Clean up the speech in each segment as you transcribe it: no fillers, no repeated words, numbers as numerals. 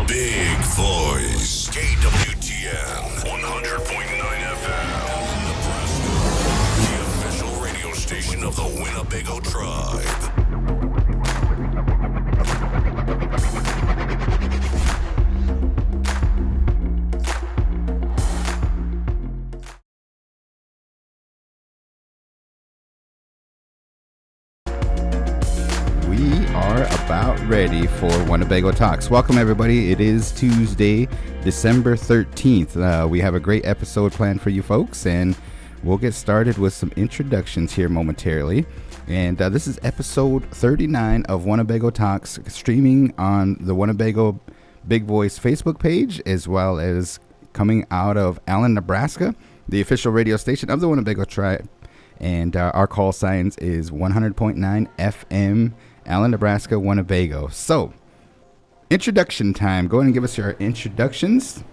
Big voice. KWTN 100.9 FM. Nebraska. The official radio station of the Winnebago Tribe. We are about ready for Winnebago Talks. Welcome, everybody. It is Tuesday, December 13th. We have a great episode planned for you folks, and we'll get started with some introductions here momentarily. And this is episode 39 of Winnebago Talks, streaming on the Winnebago Big Voice Facebook page, as well as coming out of Allen, Nebraska, the official radio station of the Winnebago Tribe. And our call signs is 100.9 FM, Allen, Nebraska, Winnebago. So, introduction time. Go ahead and give us your introductions.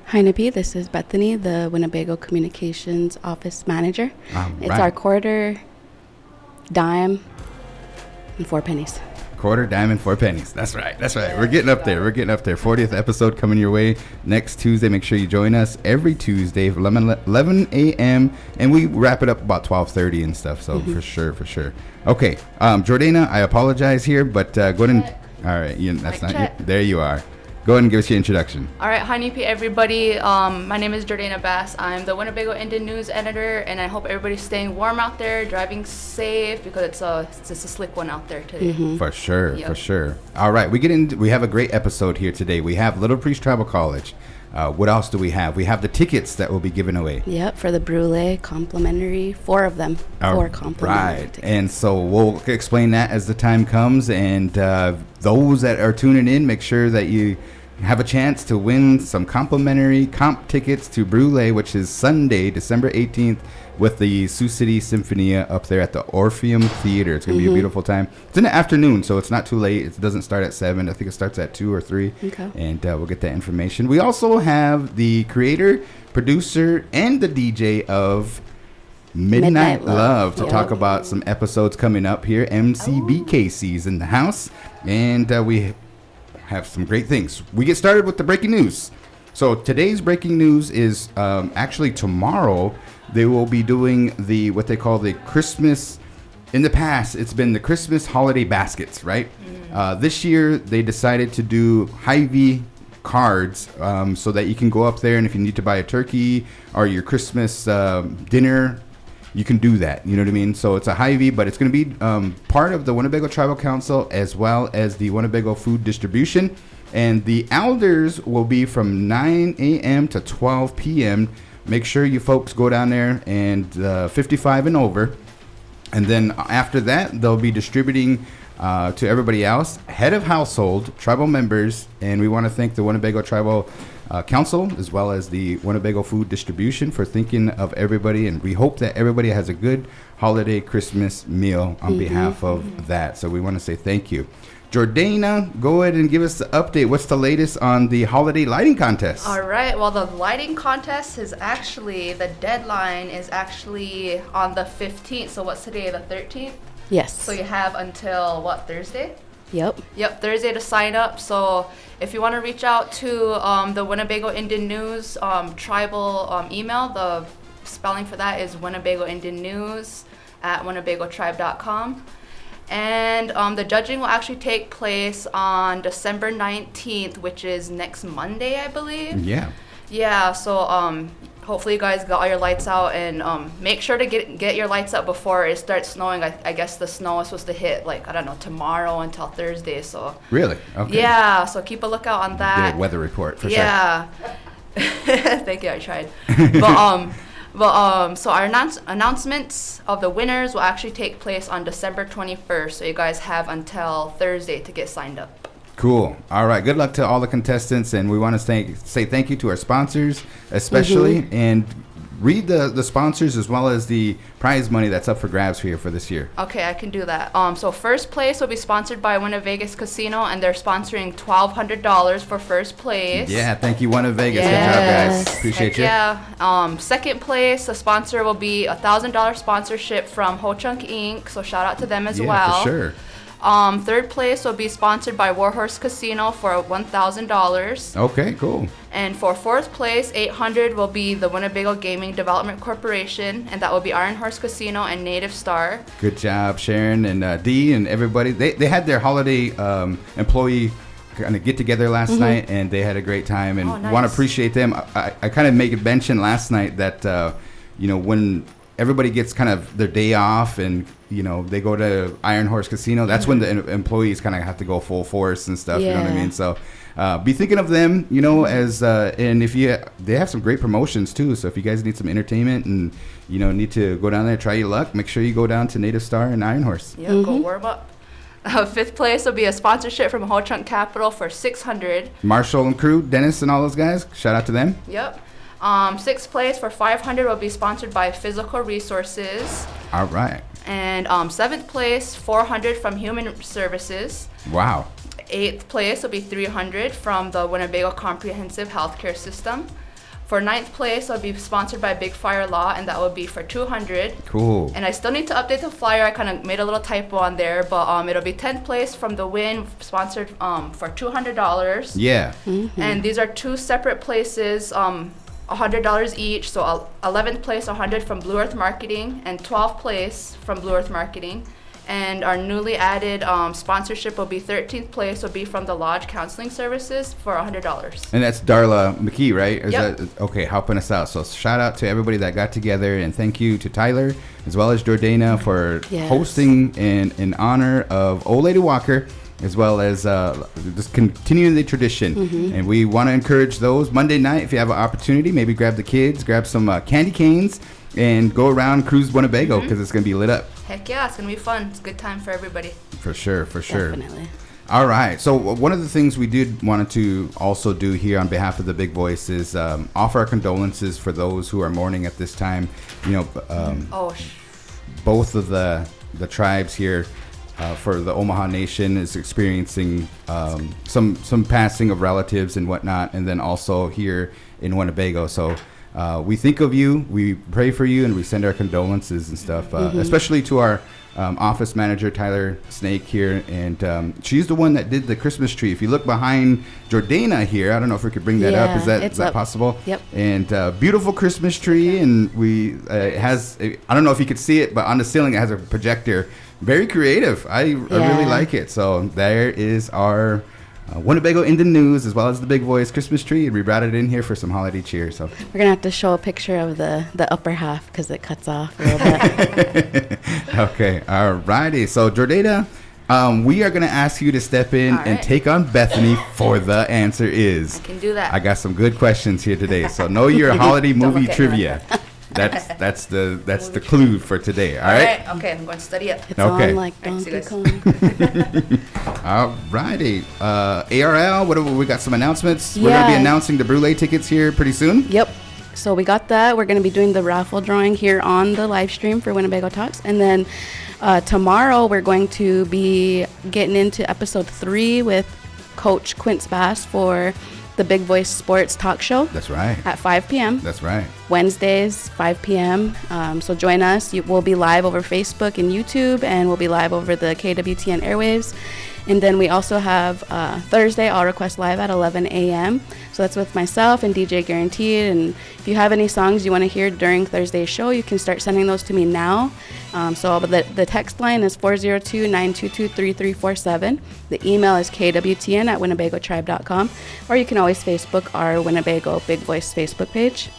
Hi, Nabi. This is Bethany, the Winnebago Communications Office Manager. It's our quarter, dime, and 4 pennies. Quarter, dime, and 4 pennies. That's right. We're getting up there. 40th episode coming your way next Tuesday. Make sure you join us every Tuesday, 11 a.m. And we wrap it up about 12:30 and stuff. So for sure. Okay. Jordana, I apologize here, but go ahead and... All right. That's not you. There you are. Go ahead and give us your introduction. All right, hi NP everybody. My name is Jordana Bass. I'm the Winnebago Indian News editor, and I hope everybody's staying warm out there, driving safe, because it's a slick one out there today. For sure. All right, we have a great episode here today. We have Little Priest Tribal College. What else do we have? We have the tickets that will be given away. Yep, for the Brule, complimentary, 4 of them. 4 complimentary tickets. And so we'll explain that as the time comes. And those that are tuning in, make sure that you have a chance to win some complimentary comp tickets to Brule, which is Sunday, December 18th, with the Sioux City Symphonia up there at the Orpheum Theater. It's going to be a beautiful time. It's in the afternoon, so it's not too late. It doesn't start at 7. I think it starts at 2 or 3. Okay. And we'll get that information. We also have the creator, producer, and the DJ of Midnight Love to talk about some episodes coming up here. MCBKC's in the house. And we have some great things. We get started with the breaking news. So today's breaking news is actually tomorrow they will be doing what they call the Christmas. In the past, it's been the Christmas holiday baskets, right? This year they decided to do Hy-Vee cards so that you can go up there, and if you need to buy a turkey or your Christmas dinner, you can do that. You know what I mean? So it's a Hy-Vee, but it's going to be part of the Winnebago Tribal Council as well as the Winnebago Food Distribution. And the elders will be from 9 a.m. to 12 p.m. Make sure you folks go down there and 55 and over. And then after that, they'll be distributing to everybody else, head of household, tribal members, and we want to thank the Winnebago Tribal Council as well as the Winnebago Food Distribution for thinking of everybody, and we hope that everybody has a good holiday Christmas meal on behalf of that. So we want to say thank you. Jordana, go ahead and give us the update. What's the latest on the holiday lighting contest? All right, well, the lighting contest is actually, the deadline is actually on the 15th. So what's today, the 13th? Yes. So you have until, Thursday? Yep, Thursday to sign up. So if you want to reach out to the Winnebago Indian News tribal email, the spelling for that is Winnebago Indian News at WinnebagoTribe.com. And the judging will actually take place on December 19th, which is next Monday, I believe. Yeah, so hopefully you guys got all your lights out, and make sure to get your lights up before it starts snowing. I guess the snow is supposed to hit, tomorrow until Thursday. So really? Okay. Yeah, so keep a lookout on that. Get a weather report for sure. Thank you, I tried. So our announcements of the winners will actually take place on December 21st. So you guys have until Thursday to get signed up. Cool. All right. Good luck to all the contestants, and we want to say thank you to our sponsors, especially, and read the sponsors as well as the prize money that's up for grabs here for this year. Okay, I can do that. So first place will be sponsored by Winnebago Casino, and they're sponsoring $1,200 for first place. Yeah, thank you, Winnebago. Yes. Good job, guys. Appreciate you. Yeah. Second place, the sponsor will be $1,000 sponsorship from Ho Chunk Inc. So shout out to them as well. Yeah, for sure. Third place will be sponsored by Warhorse Casino for $1,000. Okay, cool. And for fourth place, $800 will be the Winnebago Gaming Development Corporation, and that will be Iron Horse Casino and Native Star. Good job, Sharon and Dee and everybody. They had their holiday employee kind of get together last night, and they had a great time, and nice. want to appreciate them. I kind of made a mention last night that when everybody gets kind of their day off and they go to Iron Horse Casino, that's when the employees kind of have to go full force and stuff. You know what I mean? So be thinking of them, as and if they have some great promotions too. So if you guys need some entertainment and need to go down there, try your luck, make sure you go down to Native Star and Iron Horse. Yeah, go warm up. Fifth place will be a sponsorship from Ho Chunk Capital for $600. Marshall and crew, Dennis and all those guys, shout out to them. Yep. Sixth place for $500 will be sponsored by Physical Resources. All right. And seventh place, $400 from Human Services. Wow. Eighth place will be $300 from the Winnebago Comprehensive Healthcare System. For ninth place, it'll be sponsored by Big Fire Law, and that will be for $200. Cool. And I still need to update the flyer. I kind of made a little typo on there, but it'll be 10th place from the W.I.N, sponsored for $200. Yeah. Mm-hmm. And these are two separate places, $100 each. So 11th place, $100 from Blue Earth Marketing, and 12th place from Blue Earth Marketing. And our newly added sponsorship will be 13th place, will be from the Lodge Counseling Services for $100. And that's Darla McKee, right? Yep. Okay, helping us out. So shout out to everybody that got together, and thank you to Tyler as well as Jordana for hosting in honor of Old Lady Walker, as well as just continuing the tradition. Mm-hmm. And we want to encourage those Monday night, if you have an opportunity, maybe grab the kids, grab some candy canes, and go around Cruise Winnebago, because it's going to be lit up. Heck yeah, it's going to be fun. It's a good time for everybody. For sure. Definitely. All right. So one of the things we did want to also do here on behalf of the Big Voice is offer our condolences for those who are mourning at this time. Both of the tribes here for the Omaha Nation is experiencing some passing of relatives and whatnot, and then also here in Winnebago. So we think of you, we pray for you, and we send our condolences and stuff, especially to our office manager, Tyler Snake here. And she's the one that did the Christmas tree. If you look behind Jordana here, I don't know if we could bring that up. Is that possible? Yep. And beautiful Christmas tree. And it has, I don't know if you could see it, but on the ceiling it has a projector. Very creative. I really like it. So there is our Winnebago Indian News, as well as the Big Voice Christmas tree, and we brought it in here for some holiday cheer. So we're gonna have to show a picture of the upper half because it cuts off a little bit. Okay, all righty. So Jordana, we are gonna ask you to step in and take on Bethany for the answer is. I can do that. I got some good questions here today. So know your holiday movie trivia. That's the clue for today. All right. Okay, I'm going to study it. It's on like Donkey Kong. All righty. ARL, we got some announcements. We're going to be announcing the Brulee tickets here pretty soon. Yep. So we got that. We're going to be doing the raffle drawing here on the live stream for Winnebago Talks. And then tomorrow we're going to be getting into episode 3 with Coach Quince Bass for the Big Voice Sports Talk Show. That's right. At 5 p.m. That's right. Wednesdays, 5 p.m. So join us. We'll be live over Facebook and YouTube, and we'll be live over the KWTN airwaves. And then we also have Thursday, All Request Live at 11 a.m. So that's with myself and DJ Guaranteed. And if you have any songs you want to hear during Thursday's show, you can start sending those to me now. So the text line is 402-922-3347. The email is kwtn@winnebagotribe.com. Or you can always Facebook our Winnebago Big Voice Facebook page.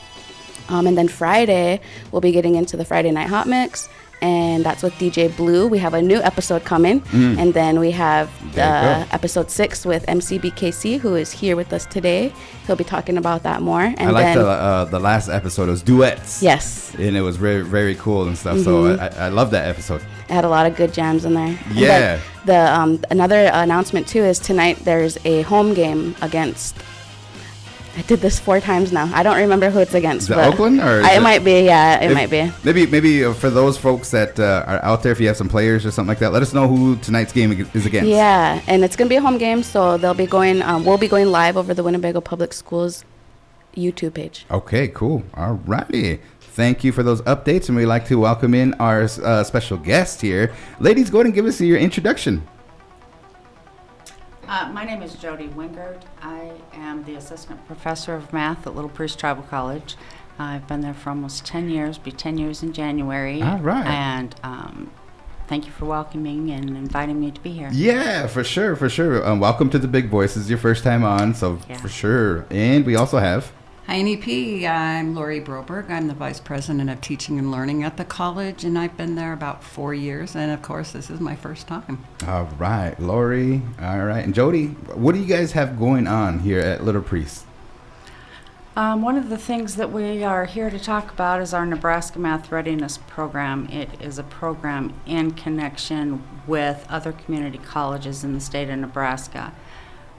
And then Friday, we'll be getting into the Friday Night Hot Mix. And that's with DJ Blue. We have a new episode coming. And then we have episode 6 with MCBKC, who is here with us today. He'll be talking about that more. And I like the last episode. It was duets. Yes. And it was very, very cool and stuff. So I love that episode. It had a lot of good jams in there. Yeah. Another announcement, too, is tonight there's a home game against... I did this 4 times now. I don't remember who it's against. Is it Oakland? Or it might be, it might be. Maybe for those folks that are out there, if you have some players or something like that, let us know who tonight's game is against. Yeah, and it's going to be a home game, so they'll be going. We'll be going live over the Winnebago Public Schools YouTube page. Okay, cool. All righty. Thank you for those updates, and we'd like to welcome in our special guest here. Ladies, go ahead and give us your introduction. My name is Jody Wingard. I am the assistant professor of math at Little Priest Tribal College. I've been there for almost 10 years, be 10 years in January. All right. And thank you for welcoming and inviting me to be here. Yeah, for sure, for sure. Welcome to the Big Voice. This is your first time on, so Yeah. for sure. And we also have... Hi, NEP. I'm Lori Broberg. I'm the Vice President of Teaching and Learning at the college, and I've been there about 4 years, and of course, this is my first time. All right, Lori. All right. And Jody, what do you guys have going on here at Little Priest? One of the things that we are here to talk about is our Nebraska Math Readiness Program. It is a program in connection with other community colleges in the state of Nebraska.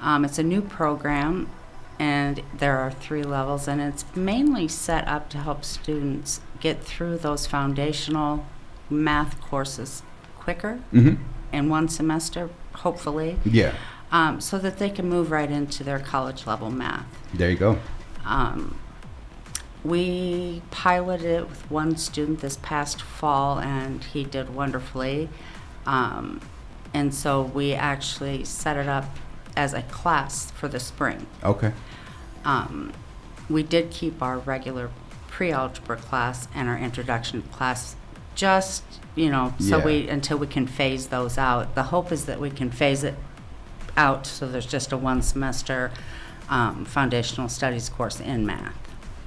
It's a new program, and there are 3 levels, and it's mainly set up to help students get through those foundational math courses quicker in one semester, hopefully, Yeah. so that they can move right into their college level math. There you go. We piloted it with one student this past fall, and he did wonderfully. And so we actually set it up as a class for the spring. Okay. We did keep our regular pre-algebra class and our introduction class just, so Yeah. until we can phase those out. The hope is that we can phase it out so there's just a one semester foundational studies course in math.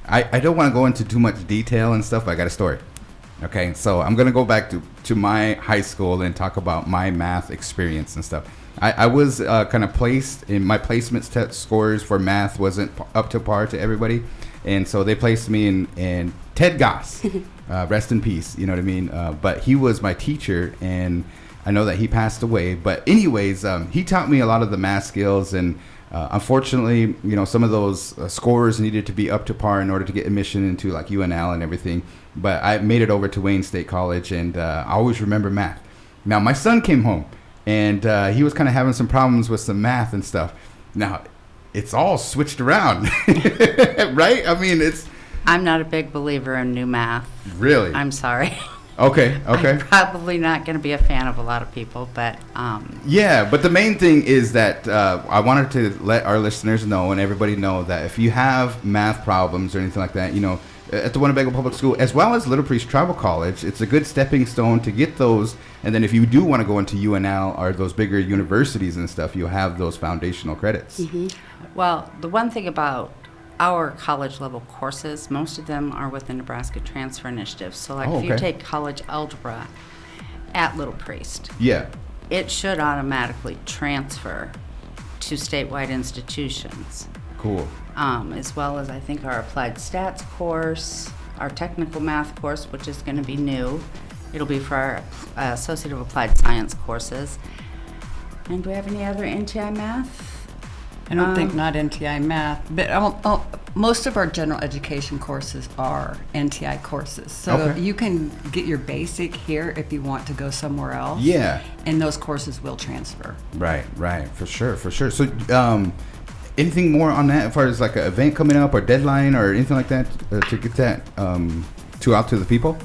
I don't want to go into too much detail and stuff, but I got a story. Okay, so I'm going to go back to my high school and talk about my math experience and stuff. I was kind of placed in my placement scores for math wasn't up to par to everybody. And so they placed me in Ted Goss, rest in peace, you know what I mean? But he was my teacher, and I know that he passed away. But anyways, he taught me a lot of the math skills, and unfortunately, some of those scores needed to be up to par in order to get admission into like UNL and everything. But I made it over to Wayne State College, and I always remember math. Now, my son came home, and he was kind of having some problems with some math and stuff. Now, it's all switched around, right? I mean, it's... I'm not a big believer in new math. Really? I'm sorry. Okay. I'm probably not going to be a fan of a lot of people, but... Yeah, but the main thing is that I wanted to let our listeners know and everybody know that if you have math problems or anything like that, at the Winnebago Public School, as well as Little Priest Tribal College, it's a good stepping stone to get those. And then if you do want to go into UNL or those bigger universities and stuff, you'll have those foundational credits. Mm-hmm. Well, the one thing about our college level courses, most of them are with the Nebraska Transfer Initiative. So like if you take college algebra at Little Priest, Yeah. it should automatically transfer to statewide institutions. Cool. As well as I think our applied stats course, our technical math course, which is going to be new. It'll be for our Associate of Applied Science courses. And do we have any other NTI math? I don't think not NTI math, but most of our general education courses are NTI courses. So you can get your basic here if you want to go somewhere else. Yeah. And those courses will transfer. Right, for sure. So, anything more on that as far as like an event coming up or deadline or anything like that to get that out to the people?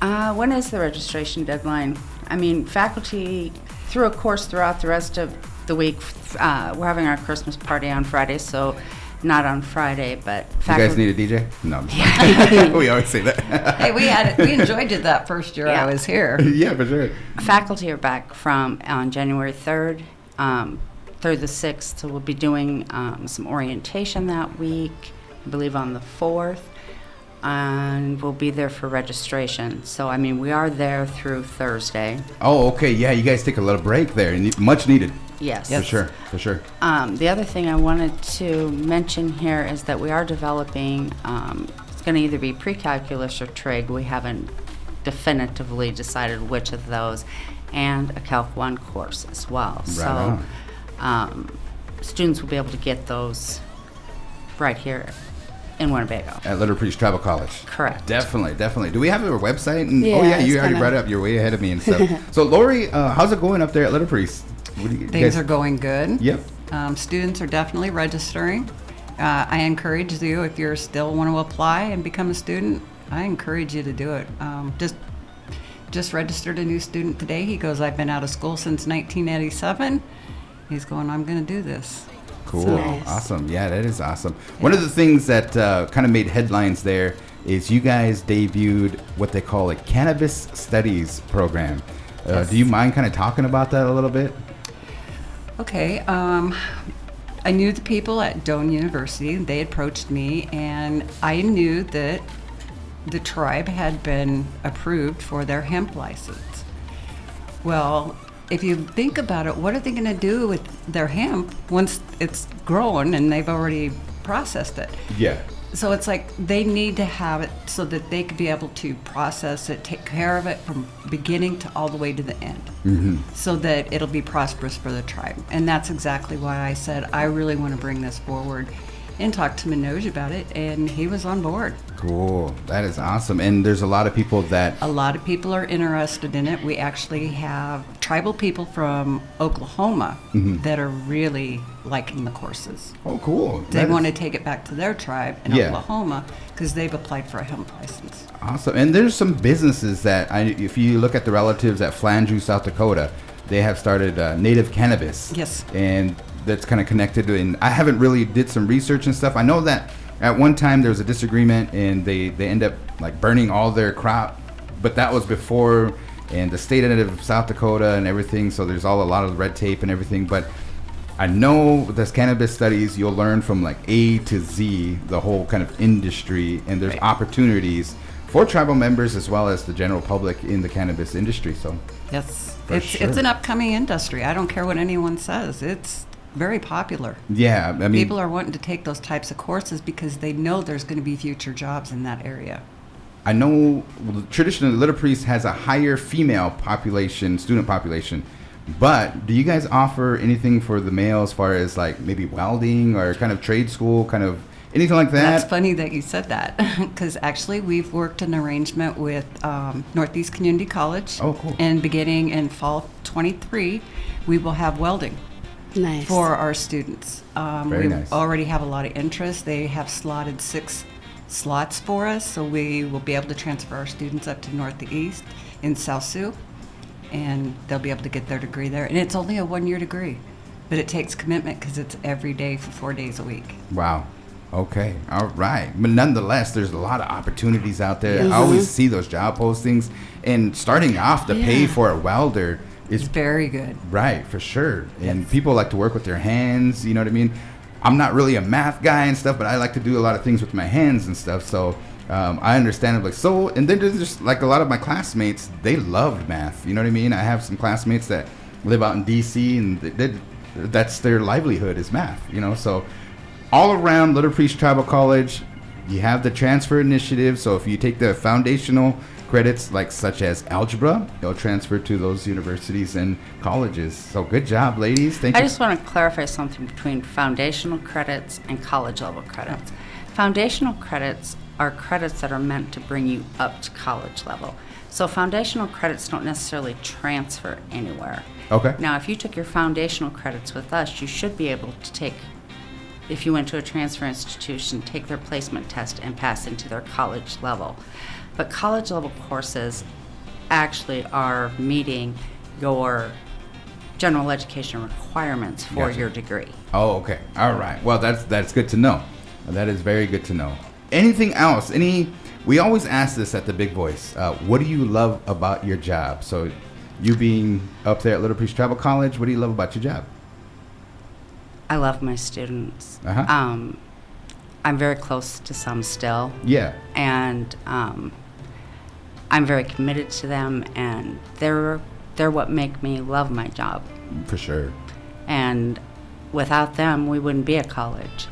When is the registration deadline? I mean, faculty through a course throughout the rest of the week. We're having our Christmas party on Friday, so not on Friday, but faculty. You guys need a DJ? No. We always say that. Hey, we enjoyed it that first year I was here. Yeah, for sure. Faculty are back on January 3rd through the 6th, so we'll be doing some orientation that week, I believe on the 4th, and we'll be there for registration. So, I mean, we are there through Thursday. Oh, okay. Yeah, you guys take a little break there, and much needed. Yes. For sure. The other thing I wanted to mention here is that we are developing, it's going to either be pre-calculus or trig. We haven't definitively decided which of those, and a Calc 1 course as well. Right so students will be able to get those right here in Winnebago. At Little Priest Tribal College. Correct. Definitely. Do we have a website? And, Yeah, you it's already brought it up. You're way ahead of me and stuff. So, Lori, how's it going up there at Little Priest? Things are going good. Yep. Students are definitely registering. I encourage you, if you still want to apply and become a student, I encourage you to do it. Just registered a new student today. He goes, I've been out of school since 1987. he's going, I'm going to do this. Cool. Nice. Awesome. Yeah, that is awesome. One of the things that kind of made headlines there is you guys debuted what they call a cannabis studies program. Yes. Do you mind kind of talking about that a little bit? Okay. I knew the people at W.I.N University. They approached me, and I knew that the tribe had been approved for their hemp license. Well, if you think about it, what are they going to do with their hemp once it's grown and they've already processed it? Yeah. So it's like they need to have it so that they could be able to process it, take care of it from beginning to all the way to the end, so that it'll be prosperous for the tribe. And that's exactly why I said I really want to bring this forward and talk to Manoj about it, and he was on board. Cool. That is awesome. And there's a lot of people that... A lot of people are interested in it. We actually have tribal people from Oklahoma that are really liking the courses. Oh, cool. They want to take it back to their tribe in Oklahoma because they've applied for a hemp license. Awesome. And there's some businesses that, if you look at the relatives at Flanju, South Dakota, they have started native cannabis. Yes. And that's kind of connected to, and I haven't really did some research and stuff. I know that at one time there was a disagreement and they end up like burning all their crop, but that was before, and the state of South Dakota and everything, so there's a lot of red tape and everything. But I know with this cannabis studies, you'll learn from like A to Z, the whole kind of industry, and there's opportunities for tribal members as well as the general public in the cannabis industry. So yes, sure. It's an upcoming industry. I don't care what anyone says. It's very popular. Yeah, I mean, people are wanting to take those types of courses because they know there's going to be future jobs in that area. I know traditionally Little Priest has a higher female population, student population, but do you guys offer anything for the male as far as like maybe welding or kind of trade school, kind of anything like that? That's funny that you said that because actually we've worked an arrangement with Northeast Community College. Oh, cool. And beginning in fall 23, we will have welding. Nice. For our students. Very nice. Already have a lot of interest. They have slotted 6 slots for us, so we will be able to transfer our students up to Northeast in South Sioux, and they'll be able to get their degree there. And it's only a 1-year degree, but it takes commitment because it's every day for 4 days a week. Wow. Okay. All right. But nonetheless, there's a lot of opportunities out there. Yes. I always see those job postings, and starting off, the pay for a welder is very good. Right, for sure. And people like to work with their hands, you know what I mean? I'm not really a math guy and stuff, but I like to do a lot of things with my hands and stuff. So I understand it. Like, so, and then there's just like a lot of my classmates, they loved math. You know what I mean? I have some classmates that live out in DC, and that's their livelihood is math, you know? So all around Little Priest Tribal College, you have the transfer initiative. So if you take the foundational credits like such as algebra, they'll transfer to those universities and colleges. So good job, ladies. Thank you. I just want to clarify something between foundational credits and college level credits. Foundational credits are credits that are meant to bring you up to college level. So foundational credits don't necessarily transfer anywhere. Okay. Now, if you took your foundational credits with us, you should be able to take, if you went to a transfer institution, take their placement test and pass into their college level. But college level courses actually are meeting your general education requirements for Gotcha. your degree. Oh, okay. All right. Well, that's good to know. That is very good to know. Anything else? We always ask this at the Big Voice. What do you love about your job? So you being up there at Little Priest Tribal College, what do you love about your job? I love my students. Uh-huh. I'm very close to some still. Yeah. And I'm very committed to them, and they're what make me love my job. For sure. And without them, we wouldn't be at college.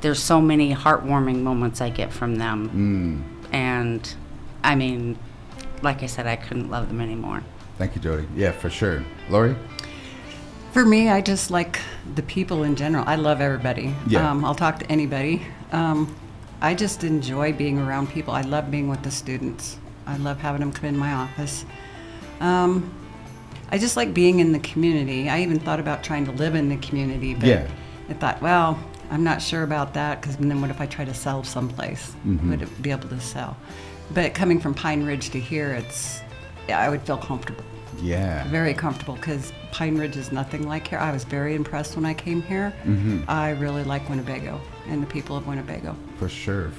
There's so many heartwarming moments I get from them. And I mean, like I said, I couldn't love them anymore. Thank you, Jody. Yeah, for sure. Lori? For me, I just like the people in general. I love everybody. Yeah. I'll talk to anybody. I just enjoy being around people. I love being with the students. I love having them come in my office. I just like being in the community. I even thought about trying to live in the community, but I thought, well, I'm not sure about that, because then what if I try to sell someplace? Would it be able to sell? But coming from Pine Ridge to here, I would feel comfortable. Yeah. Very comfortable because Pine Ridge is nothing like here. I was very impressed when I came here. I really like Winnebago and the people of Winnebago. For sure.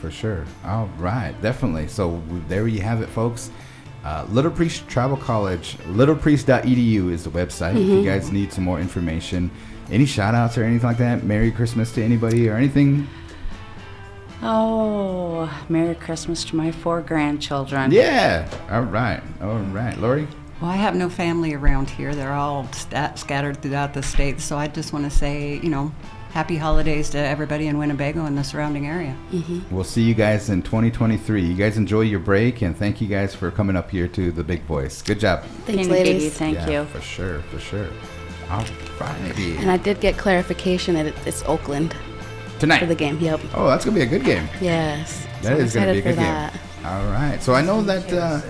All right, definitely. So there you have it, folks. Little Priest Travel College, littlepriest.edu is the website if you guys need some more information. Any shout outs or anything like that? Merry Christmas to anybody or anything? Oh, Merry Christmas to my 4 grandchildren. Yeah. All right. Lori? Well, I have no family around here. They're all scattered throughout the state. So I just want to say, happy holidays to everybody in Winnebago and the surrounding area. We'll see you guys in 2023. You guys enjoy your break, and thank you guys for coming up here to the Big Voice. Good job. Thanks, Katie, ladies. Thank you. For sure. All righty. And I did get clarification that it's Oakland Tonight. for the game. Yep. Oh, that's going to be a good game. Yes. That is going to be a good game. All right. So I know that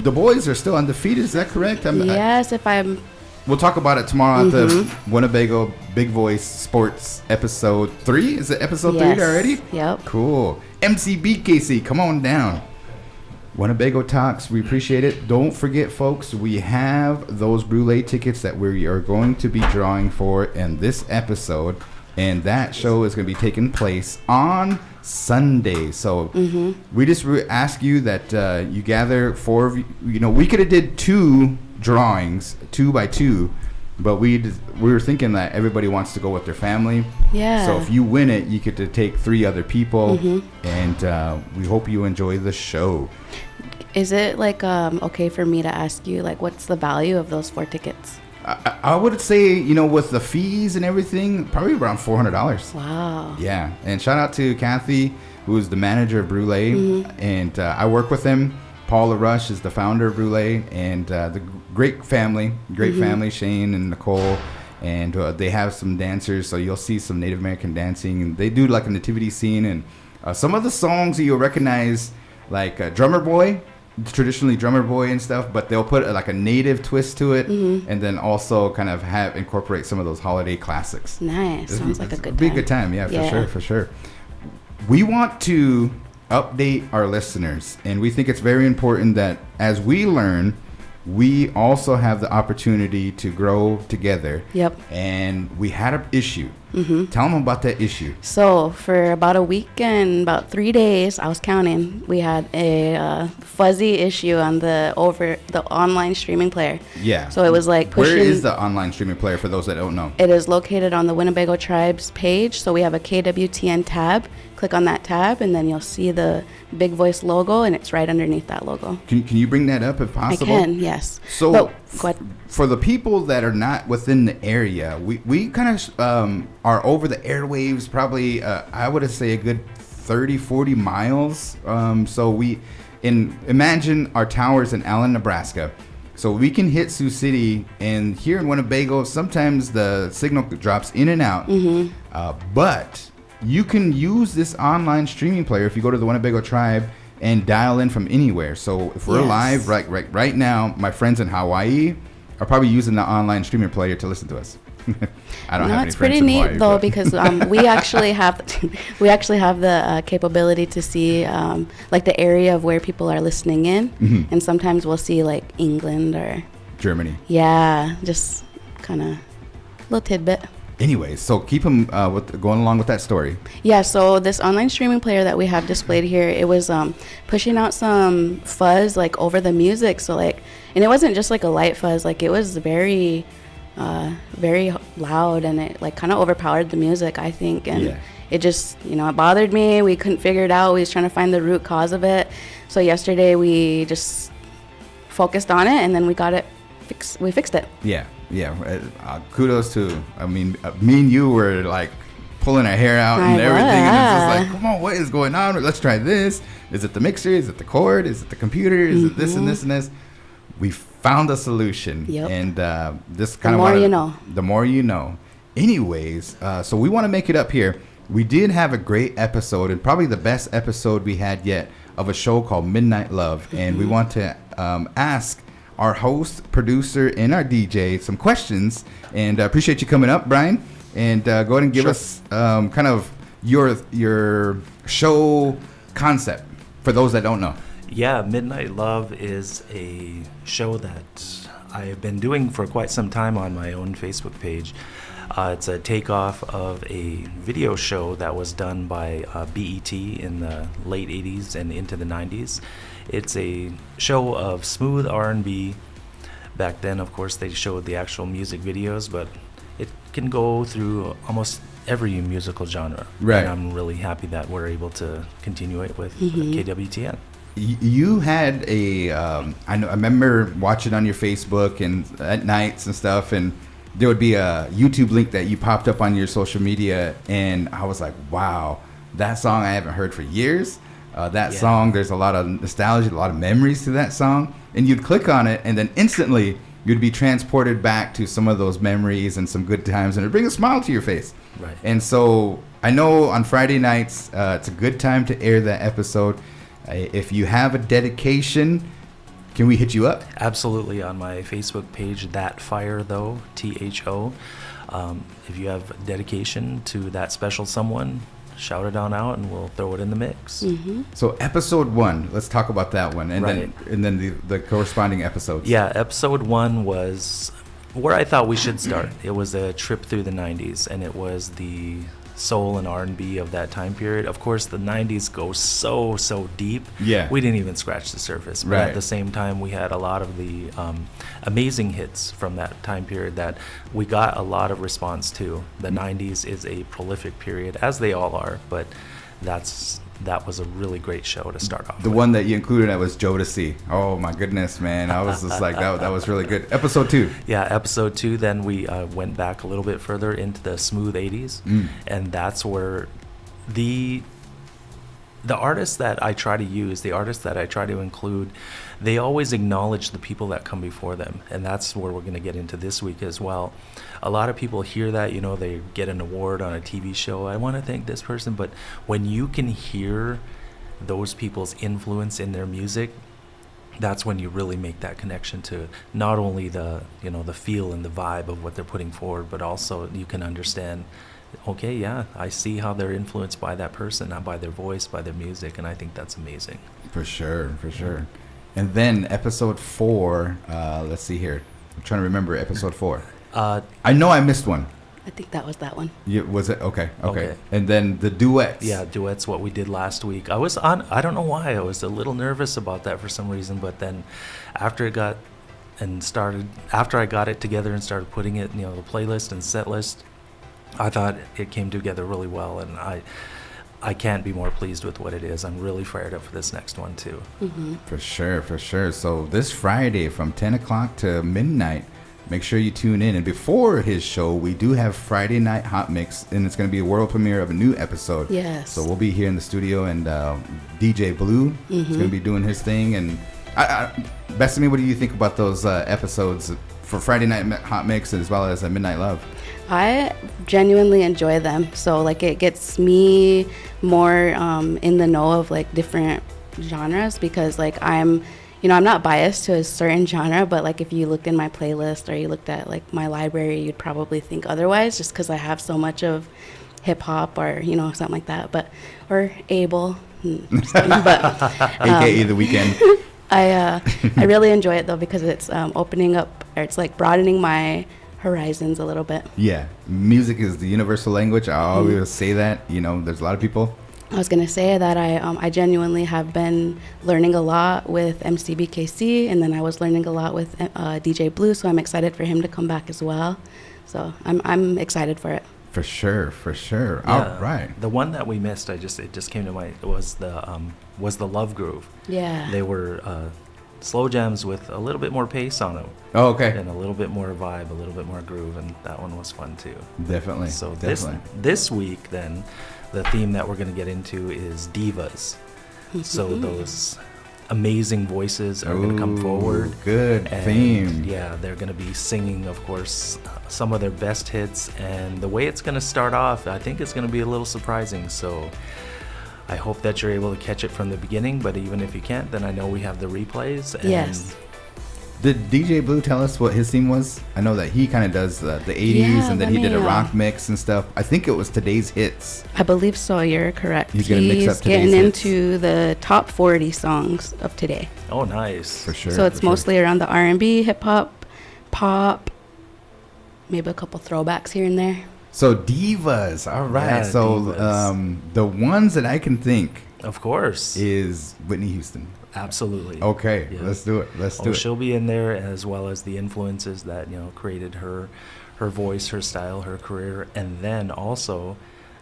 the boys are still undefeated. Is that correct? Yes, We'll talk about it tomorrow at the Winnebago Big Voice Sports episode 3. Is it episode 3 already? Yep. Cool. MCB Casey, come on down. Winnebago Talks, we appreciate it. Don't forget, folks, we have those Brûlée tickets that we are going to be drawing for in this episode. And that show is going to be taking place on Sunday. So we just ask you that you gather 4 of you. We could have did 2 drawings, 2 by 2, but we were thinking that everybody wants to go with their family. Yeah. So if you win it, you get to take 3 other people, and we hope you enjoy the show. Is it okay for me to ask you what's the value of those 4 tickets? I would say, with the fees and everything, probably around $400. Wow. Yeah, and shout out to Kathy, who is the manager of Brûlée, and I work with him. Paula Rush is the founder of Brûlée, and the great family, Shane and Nicole, and they have some dancers, so you'll see some Native American dancing, and they do like a nativity scene, and some of the songs that you'll recognize, like Drummer Boy, traditionally Drummer Boy and stuff, but they'll put like a native twist to it, and then also kind of incorporate some of those holiday classics. Nice. Sounds like a good time. Be a good time, yeah, for sure. We want to update our listeners, and we think it's very important that as we learn, we also have the opportunity to grow together. Yep. And we had an issue. Tell them about that issue. So for about a week and about 3 days, I was counting, we had a fuzzy issue on the online streaming player. Yeah. So it was like pushing. Where is the online streaming player for those that don't know? It is located on the Winnebago Tribe's page. So we have a KWTN tab. Click on that tab, and then you'll see the Big Voice logo, and it's right underneath that logo. Can you bring that up if possible? I can, yes. So go ahead. For the people that are not within the area, we kind of are over the airwaves probably, I would say a good 30, 40 miles. So imagine our towers in Allen, Nebraska. So we can hit Sioux City, and here in Winnebago, sometimes the signal drops in and out. But you can use this online streaming player if you go to the Winnebago Tribe and dial in from anywhere. So if we're live right now, my friends in Hawaii are probably using the online streaming player to listen to us. I don't have any friends in Hawaii. It's pretty neat though, because we actually have the capability to see like the area of where people are listening in, and sometimes we'll see like England or Germany. Yeah, just kind of little tidbit. Anyways, so keep them going along with that story. Yeah, so this online streaming player that we have displayed here, it was pushing out some fuzz like over the music. So like, and it wasn't just like a light fuzz, like it was very, very loud, and it like kind of overpowered the music, I think. And it just, it bothered me. We couldn't figure it out. We was trying to find the root cause of it. So yesterday we just focused on it, and then we got it fixed. We fixed it. Yeah. Kudos to, me and you were like pulling our hair out and everything, and it's just like, come on, what is going on? Let's try this. Is it the mixer? Is it the cord? Is it the computer? Is it this and this and this? We found a solution. And this kind of the more you know. Anyways, so we want to make it up here. We did have a great episode, and probably the best episode we had yet, of a show called Midnight Love, and we want to ask our host, producer, and our DJ some questions. And I appreciate you coming up, Brian. And go ahead and give us kind of your show concept for those that don't know. Yeah, Midnight Love is a show that I've been doing for quite some time on my own Facebook page. It's a takeoff of a video show that was done by BET in the late 80s and into the 90s. It's a show of smooth R&B. Back then, of course, they showed the actual music videos, but it can go through almost every musical genre. Right. And I'm really happy that we're able to continue it with KWTN. You had I remember watching on your Facebook and at nights and stuff, and there would be a YouTube link that you popped up on your social media, and I was like, wow, that song I haven't heard for years. That song, there's a lot of nostalgia, a lot of memories to that song, and you'd click on it, and then instantly you'd be transported back to some of those memories and some good times, and it'd bring a smile to your face. Right. And so I know on Friday nights, it's a good time to air that episode. If you have a dedication, can we hit you up? Absolutely, on my Facebook page, That Fire Though, THO. If you have dedication to that special someone, shout it on out and we'll throw it in the mix. So episode 1, let's talk about that one, and then the corresponding episodes. Yeah, episode 1 was where I thought we should start. It was a trip through the 90s, and it was the soul and R&B of that time period. Of course, the 90s go so deep. Yeah. We didn't even scratch the surface. But at the same time, we had a lot of the amazing hits from that time period that we got a lot of response to. The 90s is a prolific period, as they all are, but that was a really great show to start off The with. one that you included that was Jodeci. Oh my goodness, man. I was just like, that was really good. Episode 2. Yeah, episode 2, then we went back a little bit further into the smooth 80s, and that's where the artists that I try to use, the artists that I try to include, they always acknowledge the people that come before them, and that's where we're going to get into this week as well. A lot of people hear that, they get an award on a TV show. I want to thank this person, but when you can hear those people's influence in their music, that's when you really make that connection to not only the feel and the vibe of what they're putting forward, but also you can understand, okay, yeah, I see how they're influenced by that person, not by their voice, by their music, and I think that's amazing. For sure. And then episode 4, let's see here. I'm trying to remember episode 4. I know I missed one. I think that was that one. Was it? Okay. And then the duets. Yeah, duets, what we did last week. I don't know why, I was a little nervous about that for some reason, but then after I got it together and started putting it, the playlist and set list, I thought it came together really well, and I can't be more pleased with what it is. I'm really fired up for this next one too. For sure. So this Friday from 10 o'clock to midnight, make sure you tune in. And before his show, we do have Friday Night Hot Mix, and it's going to be a world premiere of a new episode. Yes. So we'll be here in the studio, and DJ Blue is going to be doing his thing. And Bethany, what do you think about those episodes for Friday Night Hot Mix as well as Midnight Love? I genuinely enjoy them. So it gets me more in the know of different genres, because I'm not biased to a certain genre, but if you looked in my playlist or you looked at my library, you'd probably think otherwise, just because I have so much of hip hop or something like that, or Abel, but AKA The Weeknd. I really enjoy it though, because it's opening up, or it's broadening my horizons a little bit. Yeah, music is the universal language. I always say that. There's a lot of people. I was going to say that I genuinely have been learning a lot with MCBKC, and then I was learning a lot with DJ Blue, so I'm excited for him to come back as well. So I'm excited for it. For sure. Yeah, All right. The one that we missed, it just came to mind, was the Love Groove. Yeah. They were slow jams with a little bit more pace on them. Oh, okay. And a little bit more vibe, a little bit more groove, and that one was fun too. Definitely. So definitely. this week then, the theme that we're going to get into is divas. So those amazing voices are going to come forward. Good theme. Yeah, they're going to be singing, of course, some of their best hits. And the way it's going to start off, I think it's going to be a little surprising. So I hope that you're able to catch it from the beginning. But even if you can't, then I know we have the replays. And yes. Did DJ Blue tell us what his theme was? I know that he kind of does the 80s, and then he did a rock mix and stuff. I think it was today's hits. I believe so. You're correct. He's going to mix up today's getting hits. into the top 40 songs of today. Oh, nice. For sure. So it's mostly around the R&B, hip hop, pop, maybe a couple throwbacks here and there. So divas, all right. Yeah, so divas. the ones that I can think Of course. is Whitney Houston. Absolutely. Okay, Yeah. let's do it. Let's do it. She'll be in there, as well as the influences that created her voice, her style, her career, and then also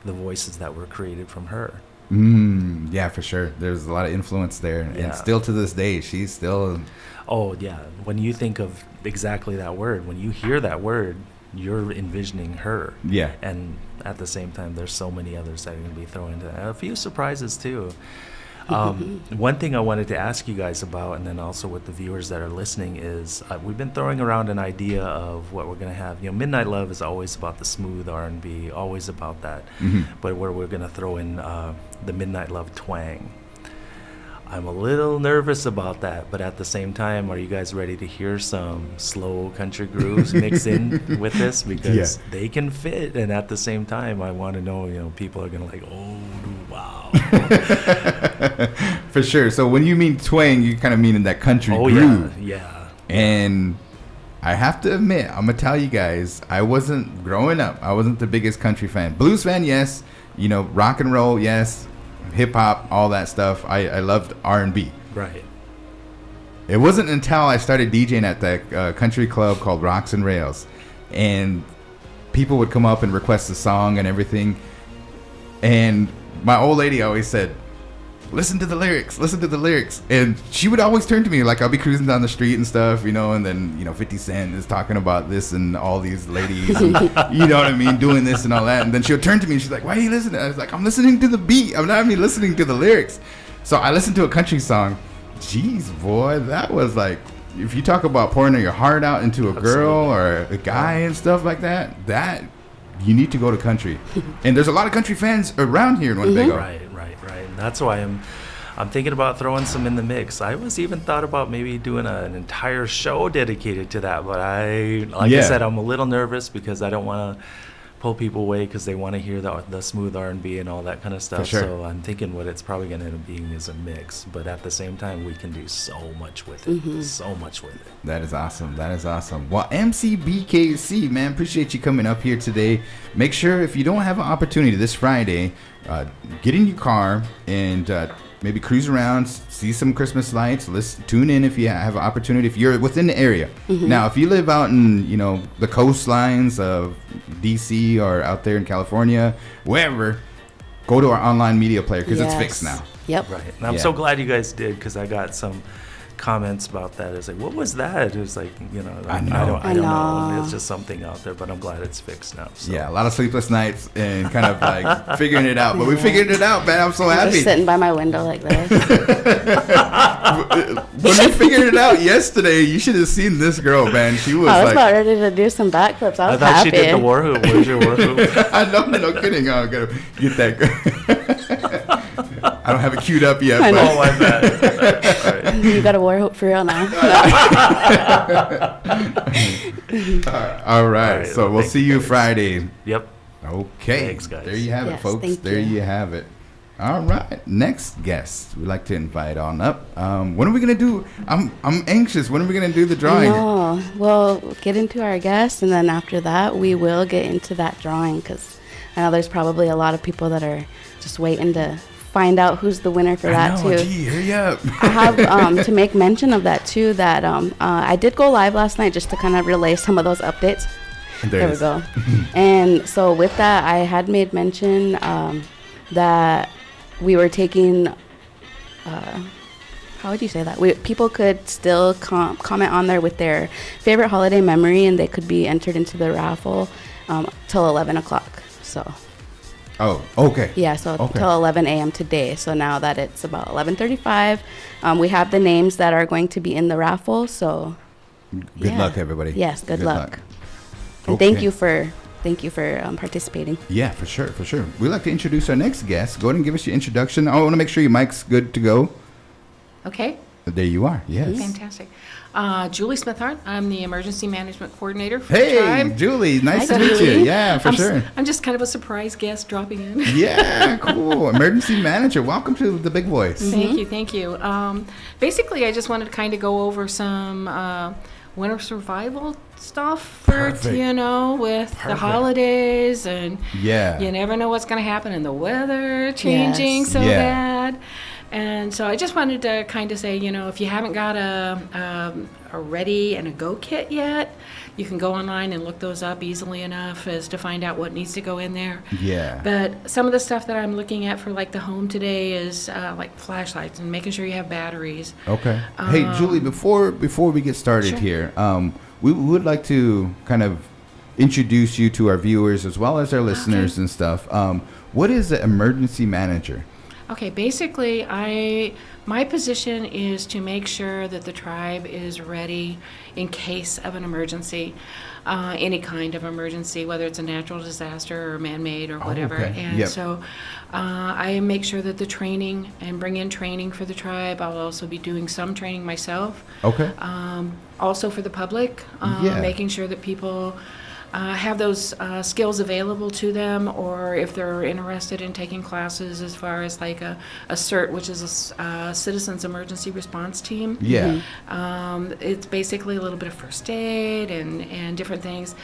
the voices that were created from her. Yeah, for sure. There's a lot of influence there, Yeah. and still to this day, she's still. Oh yeah, when you think of exactly that word, when you hear that word, you're envisioning her. Yeah. And at the same time, there's so many others that are going to be thrown into that. A few surprises too. One thing I wanted to ask you guys about, and then also with the viewers that are listening, is we've been throwing around an idea of what we're going to have. Midnight Love is always about the smooth R&B, always about that. But where we're going to throw in the Midnight Love twang. I'm a little nervous about that, but at the same time, are you guys ready to hear some slow country grooves mix in with this? Because they can fit, and at the same time, I want to know, people are going to oh, wow. For sure. So when you mean twang, you kind of mean in that country Oh, groove. yeah. And I have to admit, I'm going to tell you guys, growing up, I wasn't the biggest country fan. Blues fan, yes. Rock and roll, yes. Hip hop, all that stuff. I loved R&B. Right. It wasn't until I started DJing at that country club called Rocks and Rails, and people would come up and request a song and everything. And my old lady always said, listen to the lyrics. And she would always turn to me, like I'll be cruising down the street and stuff, and then, 50 Cent is talking about this and all these ladies, and, you know what I mean, doing this and all that. And then she'll turn to me and she's like, why are you listening? I was like, I'm listening to the beat. I'm not even listening to the lyrics. So I listened to a country song. Jeez, boy, that was like, if you talk about pouring your heart out into a girl or a guy and stuff like that you need to go to country. And there's a lot of country fans around here in Winnebago. Right. And that's why I'm thinking about throwing some in the mix. I was even thought about maybe doing an entire show dedicated to that, but I said, I'm a little nervous because I don't want to pull people away because they want to hear the smooth R&B and all that kind of stuff. For sure. So I'm thinking what it's probably going to end up being is a mix, but at the same time, we can do so much with it. So much with it. That is awesome. Well, MCBKC, man, appreciate you coming up here today. Make sure if you don't have an opportunity this Friday, get in your car and maybe cruise around, see some Christmas lights. Let's tune in if you have an opportunity, if you're within the area. Now, if you live out in, the coastlines of DC or out there in California, wherever, go to our online media player because it's fixed now. Yep. Right. And I'm so glad you guys did, because I got some comments about that. It's like, what was that? It was like, I don't know. It's just something out there, but I'm glad it's fixed now. So. Yeah, a lot of sleepless nights and kind of like figuring it out. But we figured it out, man. I'm so happy. Just sitting by my window like this. When we figured it out yesterday, you should have seen this girl, man. She was I was like, about ready to do some backflips. I was thought happy. she did the war hoop. Where's your war hoop? I know, no kidding. I'm going to get that girl. I don't have it queued up yet. I know. Oh, I bet. Right. You got a war hoop for real now. All right. So we'll see you Friday. Yep. Okay. Thanks, guys. There you have it, Yes, folks. thank There you have it. All right. Next guest we'd like to invite on up. When are we going to do? I'm anxious. When are we going to do the drawing? No. We'll get into our guests, and then after that, we will get into that drawing, because I know there's probably a lot of people that are just waiting to find out who's the winner for that too. Gee, hurry up. I have to make mention of that too, that I did go live last night just to kind of relay some of those updates. There we go. And so with that, I had made mention that we were taking, how would you say that? People could still comment on there with their favorite holiday memory, and they could be entered into the raffle till 11 o'clock. So. Oh, okay. Yeah, so till 11 a.m. today. So now that it's about 11:35, we have the names that are going to be in the raffle. So good luck, everybody. Yes, good luck. And Okay. thank you for participating. Yeah, for sure. We'd like to introduce our next guest. Go ahead and give us your introduction. I want to make sure your mic's good to go. Okay, There you are. Yes. fantastic. Julie Smithart, I'm the Emergency Management Coordinator for Hey, Tribe. Julie. Nice Hi, to meet you. Julie. Yeah, for sure. I'm just kind of a surprise guest dropping in. Yeah, cool. Emergency manager. Welcome to the big voice. Thank you. Basically, I just wanted to kind of go over some winter survival stuff for, Perfect. with the Perfect. holidays, and Yeah. you never know what's going to happen in the weather changing Yes. so Yeah. bad. And so I just wanted to kind of say, if you haven't got a ready and a go kit yet, you can go online and look those up easily enough as to find out what needs to go in there. Yeah. But some of the stuff that I'm looking at for like the home today is like flashlights and making sure you have batteries. Okay. Hey, Julie, before we get started Sure. here, we would like to kind of introduce you to our viewers as well as our listeners and stuff. What is an emergency manager? Okay, basically, my position is to make sure that the tribe is ready in case of an emergency, any kind of emergency, whether it's a natural disaster or man-made or whatever. okay. And Yep. so I make sure that the training and bring in training for the tribe. I'll also be doing some training myself. Okay. Also for the public, Yeah. making sure that people have those skills available to them, or if they're interested in taking classes as far as like a CERT, which is a Citizens Emergency Response Team. Yeah. It's basically a little bit of first aid and different things.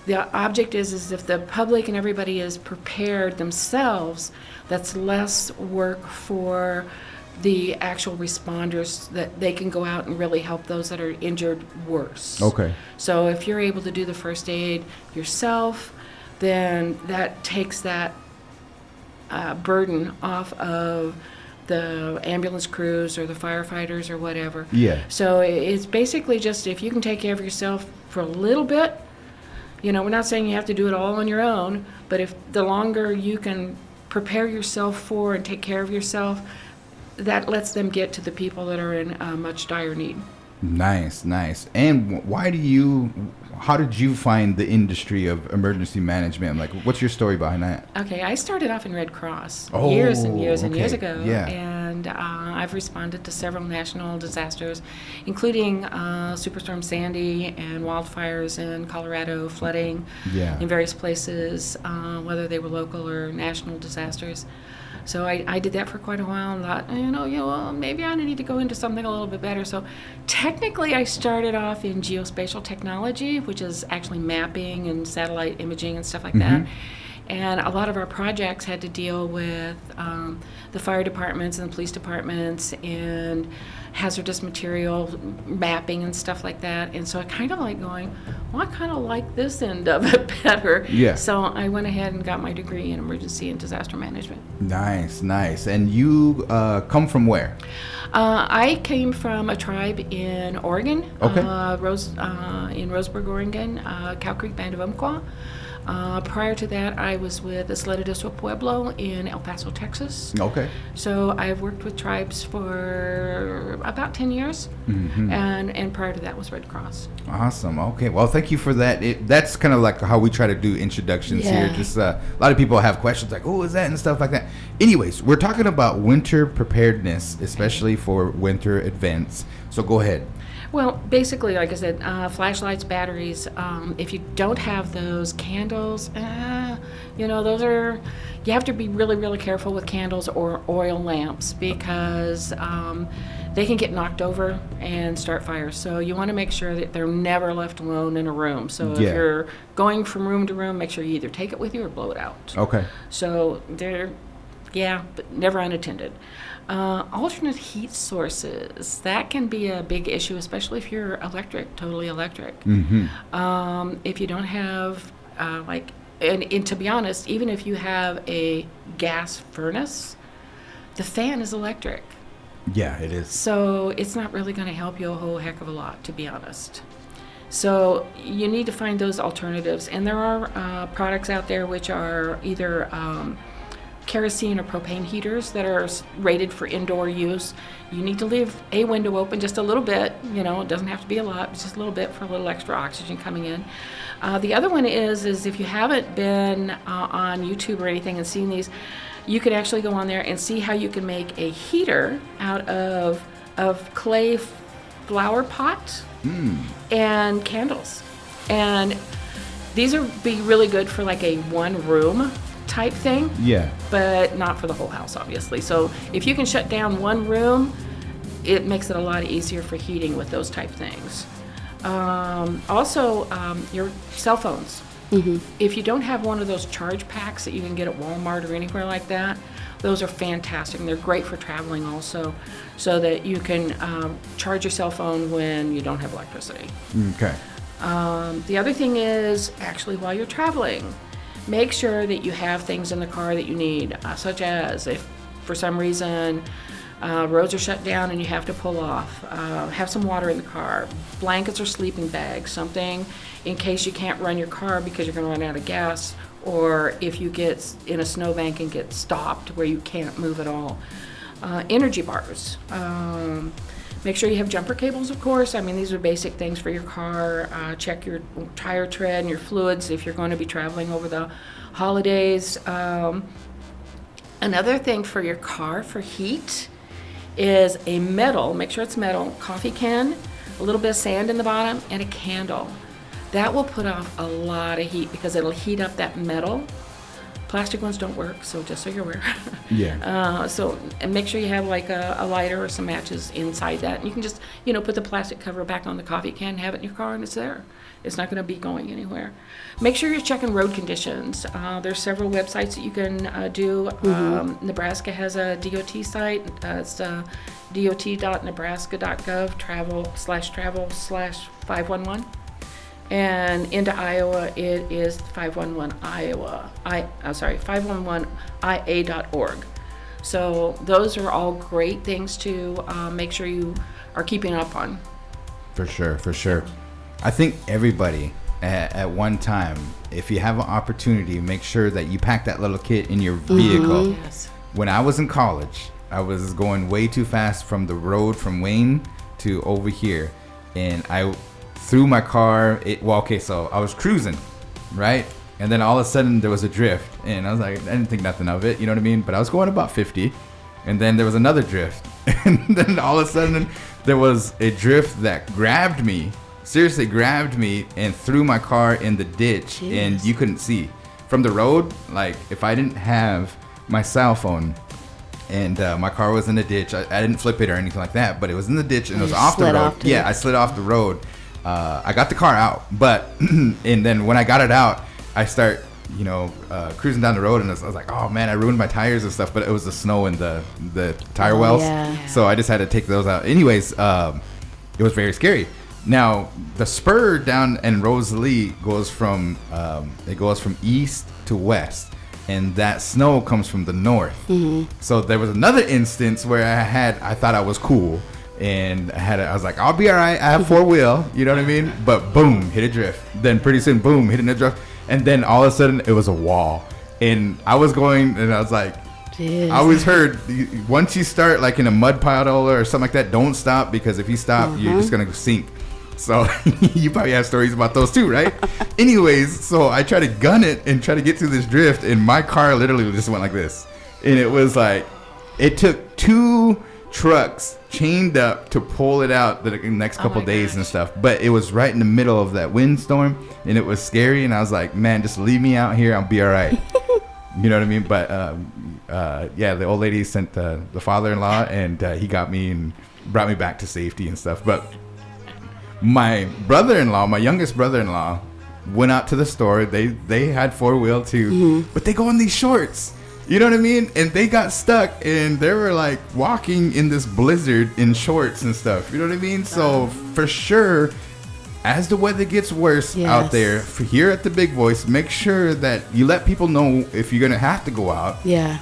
The object is if the public and everybody is prepared themselves, that's less work for the actual responders, that they can go out and really help those that are injured worse. Okay. So if you're able to do the first aid yourself, then that takes that burden off of the ambulance crews or the firefighters or whatever. Yeah. So it's basically just if you can take care of yourself for a little bit, we're not saying you have to do it all on your own, but if the longer you can prepare yourself for and take care of yourself, that lets them get to the people that are in much dire need. Nice. And how did you find the industry of emergency management? Like, what's your story behind that? Okay, I started off in Red Cross Oh, years and years and okay. years ago, Yeah. and I've responded to several national disasters, including Superstorm Sandy and wildfires in Colorado, flooding Yeah. in various places, whether they were local or national disasters. So I did that for quite a while and thought, maybe I need to go into something a little bit better. So technically I started off in geospatial technology, which is actually mapping and satellite imaging and stuff like that. And a lot of our projects had to deal with the fire departments and the police departments and hazardous material mapping and stuff like that. And so I kind of like going, well, I kind of like this end of it better. Yeah. So I went ahead and got my degree in emergency and disaster management. Nice. And you come from where? I came from a tribe in Oregon, Okay. in Roseburg, Oregon, Cow Creek Band of Umpqua. Prior to that, I was with Escalera Pueblo in El Paso, Texas. Okay. So I've worked with tribes for about 10 years, and prior to that was Red Cross. Awesome. Okay. Well, thank you for that. That's kind of like how we try to do introductions here. Yeah. Just a lot of people have questions like, "Oh, is that?" and stuff like that. Anyways, we're talking about winter preparedness, especially for winter events. So go ahead. Well, basically, like I said, flashlights, batteries. If you don't have those, candles, those are, you have to be really, really careful with candles or oil lamps because they can get knocked over and start fires. So you want to make sure that they're never left alone in a room. So if Yeah. you're going from room to room, make sure you either take it with you or blow it out. Okay. So they're, but never unattended. Alternate heat sources, that can be a big issue, especially if you're totally electric. If you don't have, and to be honest, even if you have a gas furnace, the fan is electric. Yeah, it is. So it's not really going to help you a whole heck of a lot, to be honest. So you need to find those alternatives. And there are products out there which are either kerosene or propane heaters that are rated for indoor use. You need to leave a window open just a little bit. It doesn't have to be a lot, but just a little bit for a little extra oxygen coming in. The other one is if you haven't been on YouTube or anything and seen these, you could actually go on there and see how you can make a heater out of clay flower pot and candles. And these would be really good for like a one room type thing. Yeah. But not for the whole house, obviously. So if you can shut down one room, it makes it a lot easier for heating with those type things. Also, your cell phones. If you don't have one of those charge packs that you can get at Walmart or anywhere like that, those are fantastic. And they're great for traveling also, so that you can charge your cell phone when you don't have electricity. Okay. The other thing is, actually, while you're traveling, make sure that you have things in the car that you need, such as if for some reason roads are shut down and you have to pull off, have some water in the car, blankets or sleeping bags, something in case you can't run your car because you're going to run out of gas, or if you get in a snowbank and get stopped where you can't move at all. Energy bars. Make sure you have jumper cables, of course. I mean, these are basic things for your car. Check your tire tread and your fluids if you're going to be traveling over the holidays. Another thing for your car for heat is a metal, make sure it's metal, coffee can, a little bit of sand in the bottom, and a candle. That will put off a lot of heat because it'll heat up that metal. Plastic ones don't work, so just so you're aware. Yeah. And make sure you have like a lighter or some matches inside that. And you can just, put the plastic cover back on the coffee can, have it in your car, and it's there. It's not going to be going anywhere. Make sure you're checking road conditions. There's several websites that you can do. Nebraska has a DOT site. It's dot.nebraska.gov travel/travel/511. And into Iowa, it is 511 Iowa. 511ia.org. So those are all great things to make sure you are keeping up on. For sure. I think everybody at one time, if you have an opportunity, make sure that you pack that little kit in your vehicle. Yes. When I was in college, I was going way too fast from the road from Wayne to over here, and I threw my car. So I was cruising, right? And then all of a sudden there was a drift, and I was like, I didn't think nothing of it, you know what I mean? But I was going about 50, and then there was another drift, and then all of a sudden there was a drift that grabbed me, seriously grabbed me, and threw my car in the ditch. Jeez. And you couldn't see from the road. Like, if I didn't have my cell phone and my car was in the ditch, I didn't flip it or anything like that, but it was in the ditch and it was off the road. I slid off the road. I got the car out, but and then when I got it out, I start cruising down the road, and I was like, oh man, I ruined my tires and stuff. But it was the snow and the tire wells, so I just had to take those out. Anyways, it was very scary. Now the spur down in Rosalie goes from east to west, and that snow comes from the north. So there was another instance where I thought I was cool. And I was like, I'll be all right. I have 4-wheel, you know what I mean? But boom, hit a drift. Then pretty soon, boom, hit another drift. And then all of a sudden, it was a wall. And I was going, and I was like, I always heard, once you start like in a mud puddle or something like that, don't stop, because if you stop, you're just gonna sink. So you probably have stories about those too, right? Anyways, so I try to gun it and try to get through this drift, and my car literally just went like this. And it was like, it took 2 trucks chained up to pull it out the next couple days and stuff. But it was right in the middle of that windstorm, and it was scary. And I was like, man, just leave me out here, I'll be all right. You know what I mean? But the old lady sent the father-in-law, and he got me and brought me back to safety and stuff. But my brother-in-law, my youngest brother-in-law, went out to the store. They had 4-wheel too, but they go in these shorts. You know what I mean? And they got stuck, and they were like walking in this blizzard in shorts and stuff. You know what I mean? So for sure, as the weather gets worse out there, here at the Big Voice, make sure that you let people know if you're going to have to go out. Yeah.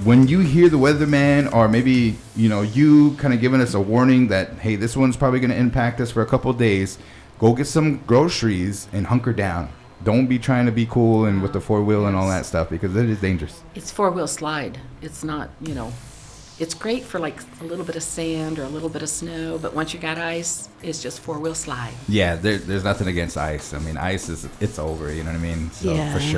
When you hear the weatherman, or maybe, you kind of giving us a warning that, hey, this one's probably going to impact us for a couple of days, go get some groceries and hunker down. Don't be trying to be cool and with the 4-wheel and all that stuff, because it is dangerous. It's 4-wheel slide. It's not, it's great for like a little bit of sand or a little bit of snow, but once you got ice, it's just 4-wheel slide. Yeah, there's nothing against ice. I mean, ice it's over, you know what I mean? So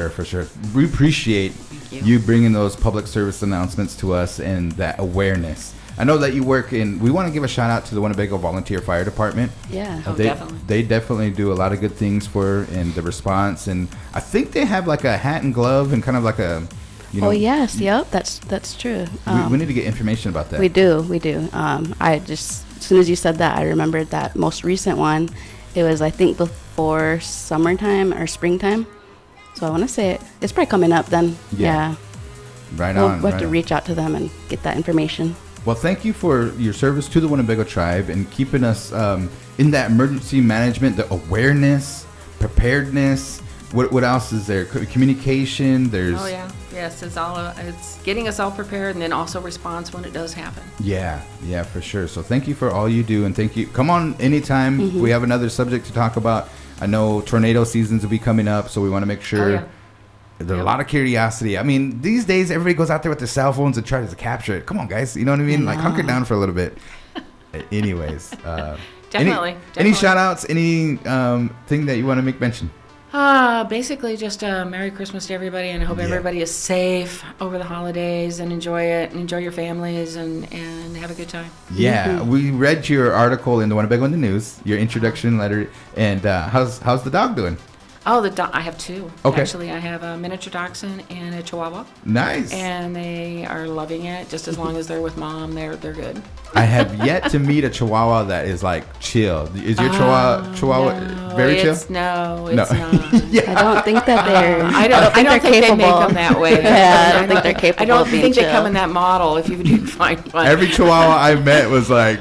for sure. We appreciate you bringing those public service announcements to us and that awareness. I know that you work we want to give a shout out to the Winnebago Volunteer Fire Department. Yeah. Definitely. They definitely do a lot of good things in the response. And I think they have like a hat and glove and kind of like a You know, Oh yes, yep, that's true. we need to get information about that. We do. I just, as soon as you said that, I remembered that most recent one. It was, I think, before summertime or springtime. So I want to say it's probably coming up then. Yeah. Right We'll on. have right to on. reach out to them and get that information. Well, thank you for your service to the Winnebago tribe and keeping us in that emergency management, the awareness, preparedness. What else is there? Communication. There's. Oh yeah, yes. It's getting us all prepared, and then also response when it does happen. Yeah, for sure. So thank you for all you do, and thank you. Come on anytime. If we have another subject to talk about. I know tornado seasons will be coming up, so we want to make sure. Oh, yeah. There's a lot of curiosity. I mean, these days everybody goes out there with their cell phones and tries to capture it. Come on, guys. You know what I mean? Like hunker down for a little bit. Anyways, Definitely. Any shout outs? Any thing that you want to make mention? Basically just Merry Christmas to everybody, and I hope everybody is safe over the holidays and enjoy it, and enjoy your families, and have a good time. Yeah, we read your article in the Winnebago in the News, your introduction letter, and how's the dog doing? Oh, I have two. Okay. Actually, I have a miniature dachshund and a chihuahua, Nice. and they are loving it. Just as long as they're with mom, they're good. I have yet to meet a Chihuahua that is like chill. Is your Chihuahua No, very chill? No, it's not. I don't think that they're. I don't think they make them that way. Yeah, I don't think they're capable I don't of being think they chill. come in that model. If you do find one. Every Chihuahua I met was like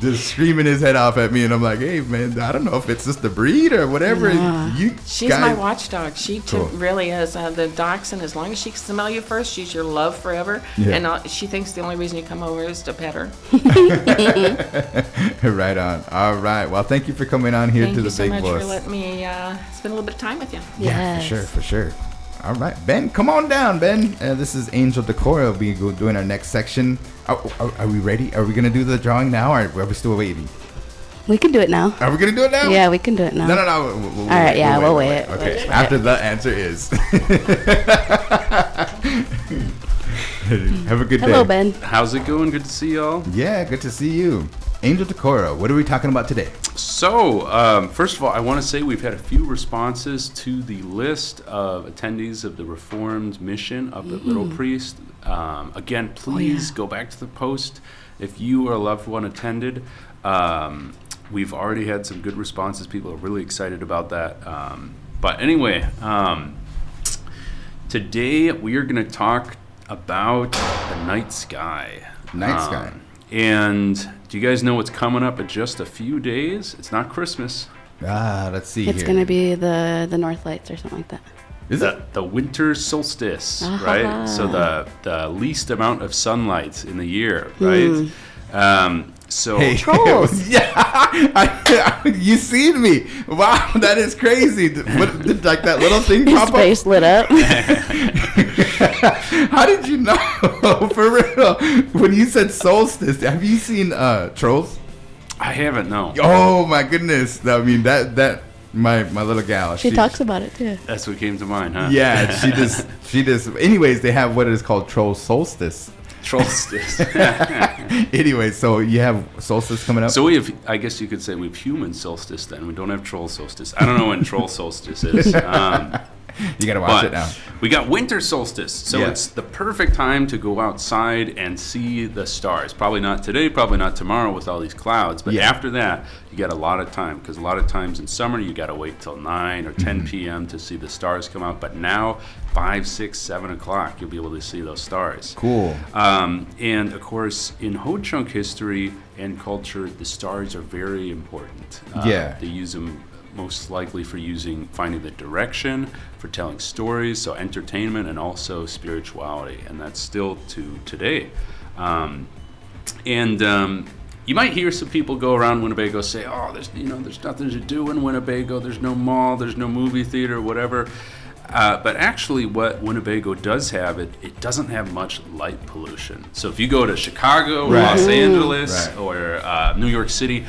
just screaming his head off at me, and I'm like, hey man, I don't know if it's just the breed or whatever. She's guys, my watchdog. She Cool. really is. The dachshund, as long as she can smell you first, she's your love forever. Yeah. And she thinks the only reason you come over is to pet her. Right on. All right. Well, thank you for coming on here Thank to you the so Big much Boss. for letting me spend a little bit of time with you. Yeah, Yes. for sure. All right, Ben, come on down, Ben. This is Angel Decora. We'll be doing our next section. Are we ready? Are we going to do the drawing now, or are we still waiting? We can do it now. Are we going to do it now? Yeah, we can do it now. No. All right, yeah, we'll wait. Okay, after the answer is. Have a good day. Hello, Ben. How's it going? Good to see y'all. Yeah, good to see you. Angel Decora, what are we talking about today? So, first of all, I want to say we've had a few responses to the list of attendees of the Reformed Mission up at Little Priest. Again, please go back to the post if you or a loved one attended. We've already had some good responses. People are really excited about that. But anyway, today we are going to talk about the night sky. Night sky. And do you guys know what's coming up in just a few days? It's not Christmas. Let's see It's here. going to be the North Lights or something like that. Is it? The winter solstice, right? So the least amount of sunlight in the year, right? So Hey, Trolls. yeah, you seen me? Wow, that is crazy. What, did, like that little thing His pop up? face lit up. How did you know? For real? When you said solstice, have you seen Trolls? I haven't, no. Oh my goodness! I mean that my little gal. She talks about it too. That's what came to mind, huh? Yeah, she just. Anyways, they have what is called Troll Solstice. Solstice. Anyway, so you have solstice coming up. So we have, I guess you could say we have human solstice then. We don't have troll solstice. I don't know when troll solstice is. You gotta watch it now. We got winter solstice. So Yeah. it's the perfect time to go outside and see the stars. Probably not today, probably not tomorrow with all these clouds. But Yeah. after that, you got a lot of time. Because a lot of times in summer, you got to wait till 9 or 10 p.m. to see the stars come out. But now, 5, 6, 7 o'clock, you'll be able to see those stars. Cool. And of course, in Ho-Chunk history and culture, the stars are very important. Yeah. They use them most likely for finding the direction, for telling stories, so entertainment and also spirituality, and that's still to today. You might hear some people go around Winnebago say, "Oh, there's nothing to do in Winnebago. There's no mall, there's no movie theater, whatever." But actually what Winnebago does have, it doesn't have much light pollution. So if you go to Chicago, Right. Los Angeles, Right. or New York City,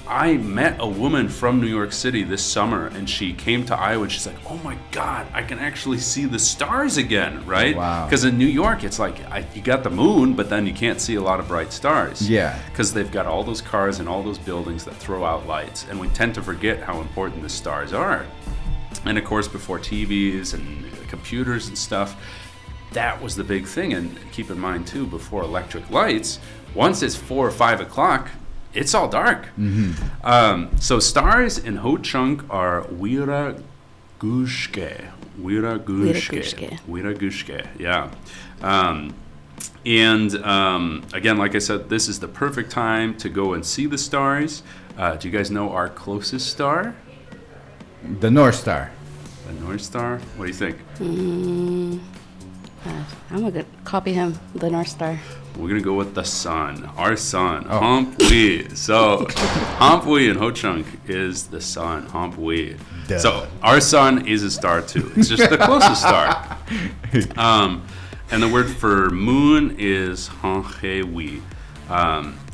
I met a woman from New York City this summer, and she came to Iowa, and she's like, "Oh my God, I can actually see the stars again," right? Wow. Because in New York, it's like you got the moon, but then you can't see a lot of bright stars. Yeah. Because they've got all those cars and all those buildings that throw out lights, and we tend to forget how important the stars are. And of course, before TVs and computers and stuff, that was the big thing. And keep in mind too, before electric lights, once it's 4 or 5 o'clock, it's all dark. So stars in Ho Chunk are Wiragushke. Wiragushke, yeah. Again, like I said, this is the perfect time to go and see the stars. Do you guys know our closest star? The North Star. The North Star? What do you think? I'm going to copy him, the North Star. We're going to go with the sun. Our sun. Hampui. So, Hampui in Ho Chunk is the sun. Hampui. Duh. So, our sun is a star too. It's just the closest star. And the word for moon is Hanhewi.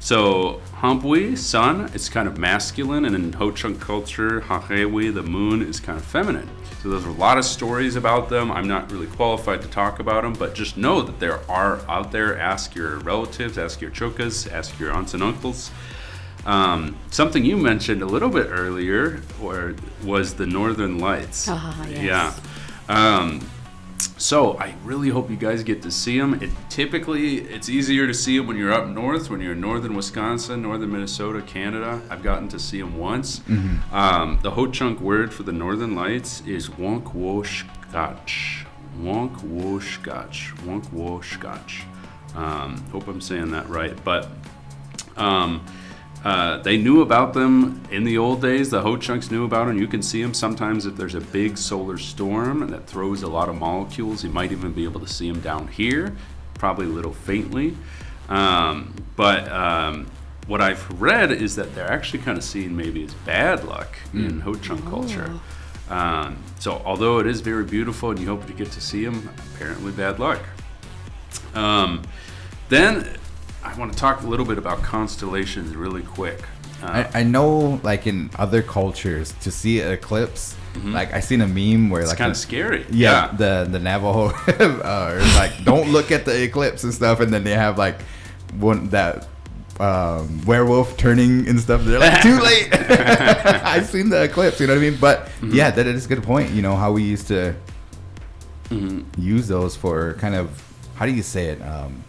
So Hampui, sun, it's kind of masculine, and in Ho Chunk culture, Hanhewi, the moon, is kind of feminine. So there's a lot of stories about them. I'm not really qualified to talk about them, but just know that there are out there. Ask your relatives, ask your chokas, ask your aunts and uncles. Something you mentioned a little bit earlier was the Northern Lights. Yes. Yeah. So I really hope you guys get to see them. It's easier to see them when you're up north, when you're in northern Wisconsin, northern Minnesota, Canada. I've gotten to see them once. The Ho Chunk word for the Northern Lights is Wonkwoshkach. Wonkwoshkach. Wonkwoshkach. Hope I'm saying that right. But they knew about them in the old days. The Ho Chunks knew about them. You can see them sometimes if there's a big solar storm that throws a lot of molecules. You might even be able to see them down here, probably a little faintly. But what I've read is that they're actually kind of seen maybe as bad luck in Ho Chunk culture. So although it is very beautiful and you hope to get to see them, apparently bad luck. Then I want to talk a little bit about constellations really quick. I know, like in other cultures, to see an eclipse, like I seen a meme where it's like kind of scary. Yeah, the Navajo are like, don't look at the eclipse and stuff, and then they have like werewolf turning and stuff. They're like, too late. I seen the eclipse. You know what I mean? But yeah, that is a good point. You know how we used to use those for kind of. How do you say it?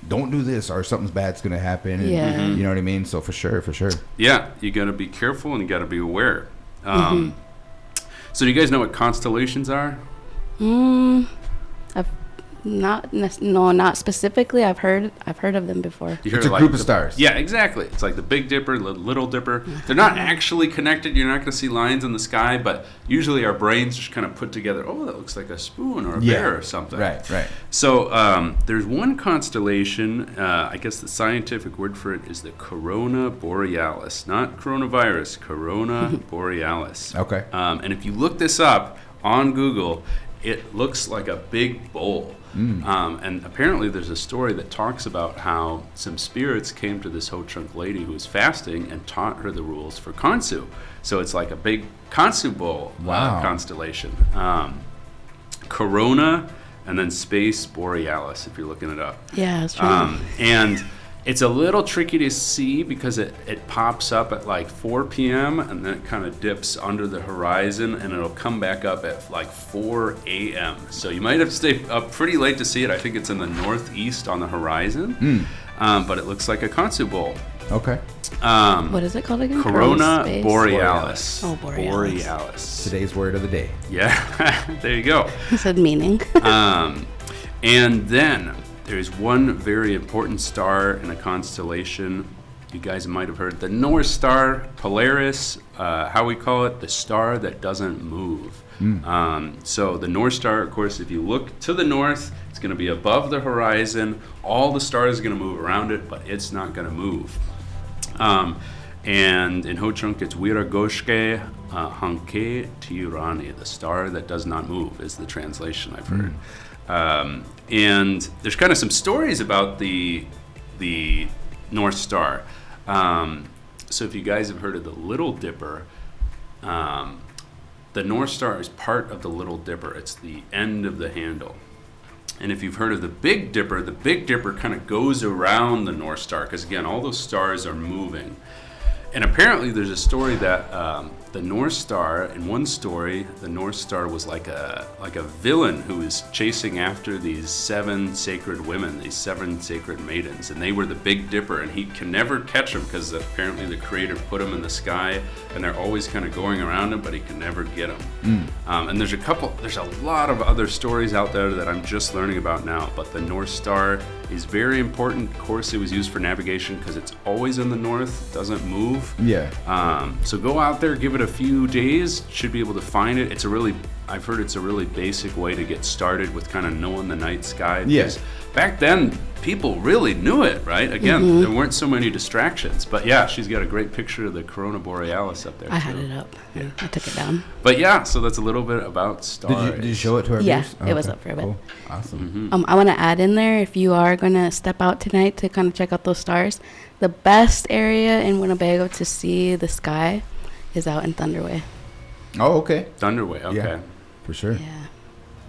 Don't do this or something's bad's going to happen. And, you know what I mean? So for sure. Yeah, you got to be careful and you got to be aware. So do you guys know what constellations are? Not specifically. I've heard of them before. It's a group of stars. Yeah, exactly. It's like the Big Dipper, the Little Dipper. They're not actually connected. You're not going to see lines in the sky, but usually our brains just kind of put together, oh, that looks like a spoon or a bear or something. Right. So there's one constellation, I guess the scientific word for it is the Corona Borealis. Not coronavirus, Corona Borealis. Okay. And if you look this up on Google, it looks like a big bowl. And apparently there's a story that talks about how some spirits came to this Ho Chunk lady who was fasting and taught her the rules for Kansu. So it's like a big Kansu bowl constellation. Corona and then Space Borealis, if you're looking it up. Yeah, that's true. And it's a little tricky to see because it pops up at like 4 p.m. and then it kind of dips under the horizon and it'll come back up at like 4 a.m. So you might have to stay up pretty late to see it. I think it's in the northeast on the horizon, but it looks like a Kansu bowl. Okay. What is it called again? Corona Borealis. Oh, Borealis. Today's word of the day. Yeah, there you go. You said meaning. And then there's one very important star in a constellation. You guys might have heard the North Star, Polaris, how we call it, the star that doesn't move. So the North Star, of course, if you look to the north, it's going to be above the horizon. All the stars are going to move around it, but it's not going to move. And in Ho Chunk, it's Wiragoshke Hanke Tirani, the star that does not move is the translation I've heard. And there's kind of some stories about the North Star. So if you guys have heard of the Little Dipper, the North Star is part of the Little Dipper. It's the end of the handle. And if you've heard of the Big Dipper kind of goes around the North Star because, again, all those stars are moving. And apparently there's a story that the North Star, in one story, the North Star was like a villain who was chasing after these 7 sacred women, these 7 sacred maidens, and they were the Big Dipper, and he can never catch them because apparently the Creator put them in the sky, and they're always kind of going around him, but he can never get them. And there's a lot of other stories out there that I'm just learning about now, but the North Star is very important. Of course, it was used for navigation because it's always in the north, doesn't move. Yeah. So go out there, give it a few days, should be able to find it. I've heard it's a really basic way to get started with kind of knowing the night sky. Yes. Back then, people really knew it, right? Again, there weren't so many distractions. But yeah, she's got a great picture of the Corona Borealis up there. I had it up. Yeah. I took it down. But yeah, so that's a little bit about stars. Did you show it to our Yeah, viewers? it was up for a bit. Cool. Awesome. I want to add in there, if you are going to step out tonight to kind of check out those stars, the best area in Winnebago to see the sky is out in Thunderway. Oh, okay. Thunderway, okay. Yeah, for sure. Yeah.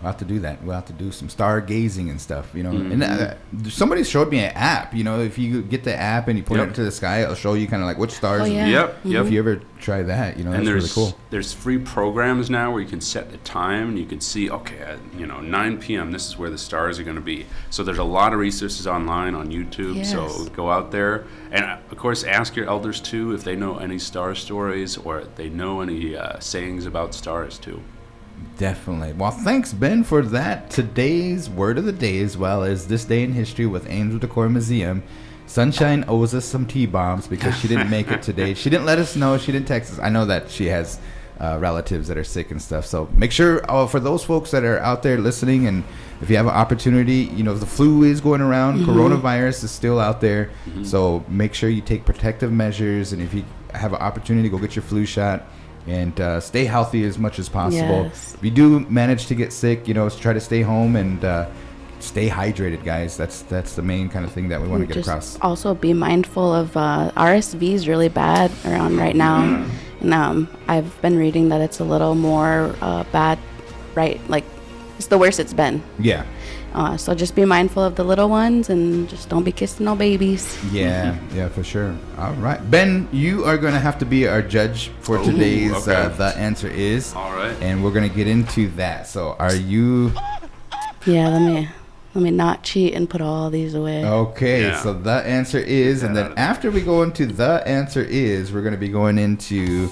We'll have to do that. We'll have to do some stargazing and stuff, you know. And somebody showed me an app, you know. If you get the app and you point it to the sky, it'll show you kind of like which stars. Oh, yeah. Yep. If you ever try that, you know, And that's really cool. there's free programs now where you can set the time and you can see, okay, at 9 p.m. this is where the stars are going to be. So there's a lot of resources online on YouTube. Yes. So go out there and of course ask your elders too if they know any star stories or they know any sayings about stars too. Definitely. Well, thanks, Ben, for that. Today's word of the day, as well as this day in history with Angel Decor Museum. Sunshine owes us some T-bombs because she didn't make it today. She didn't let us know. She didn't text us. I know that she has relatives that are sick and stuff. So make sure for those folks that are out there listening, and if you have an opportunity, you know, the flu is going around. Coronavirus is still out there. So make sure you take protective measures. And if you have an opportunity, go get your flu shot. And stay healthy as much as possible. Yes. If you do manage to get sick, you know, try to stay home and stay hydrated, guys. That's the main kind of thing that we want to get Just across. Also be mindful of RSV is really bad around right now. And I've been reading that it's a little more bad, right? Like, it's the worst it's been. Yeah. So just be mindful of the little ones and just don't be kissing no babies. Yeah, yeah, for sure. All right. Ben, you are going to have to be our judge for today's okay. The Answer Is. All right. And we're going to get into that. So are you... Yeah, let me not cheat and put all these away. Okay, Yeah. so the answer is, and then after we go into the answer is, we're going to be going into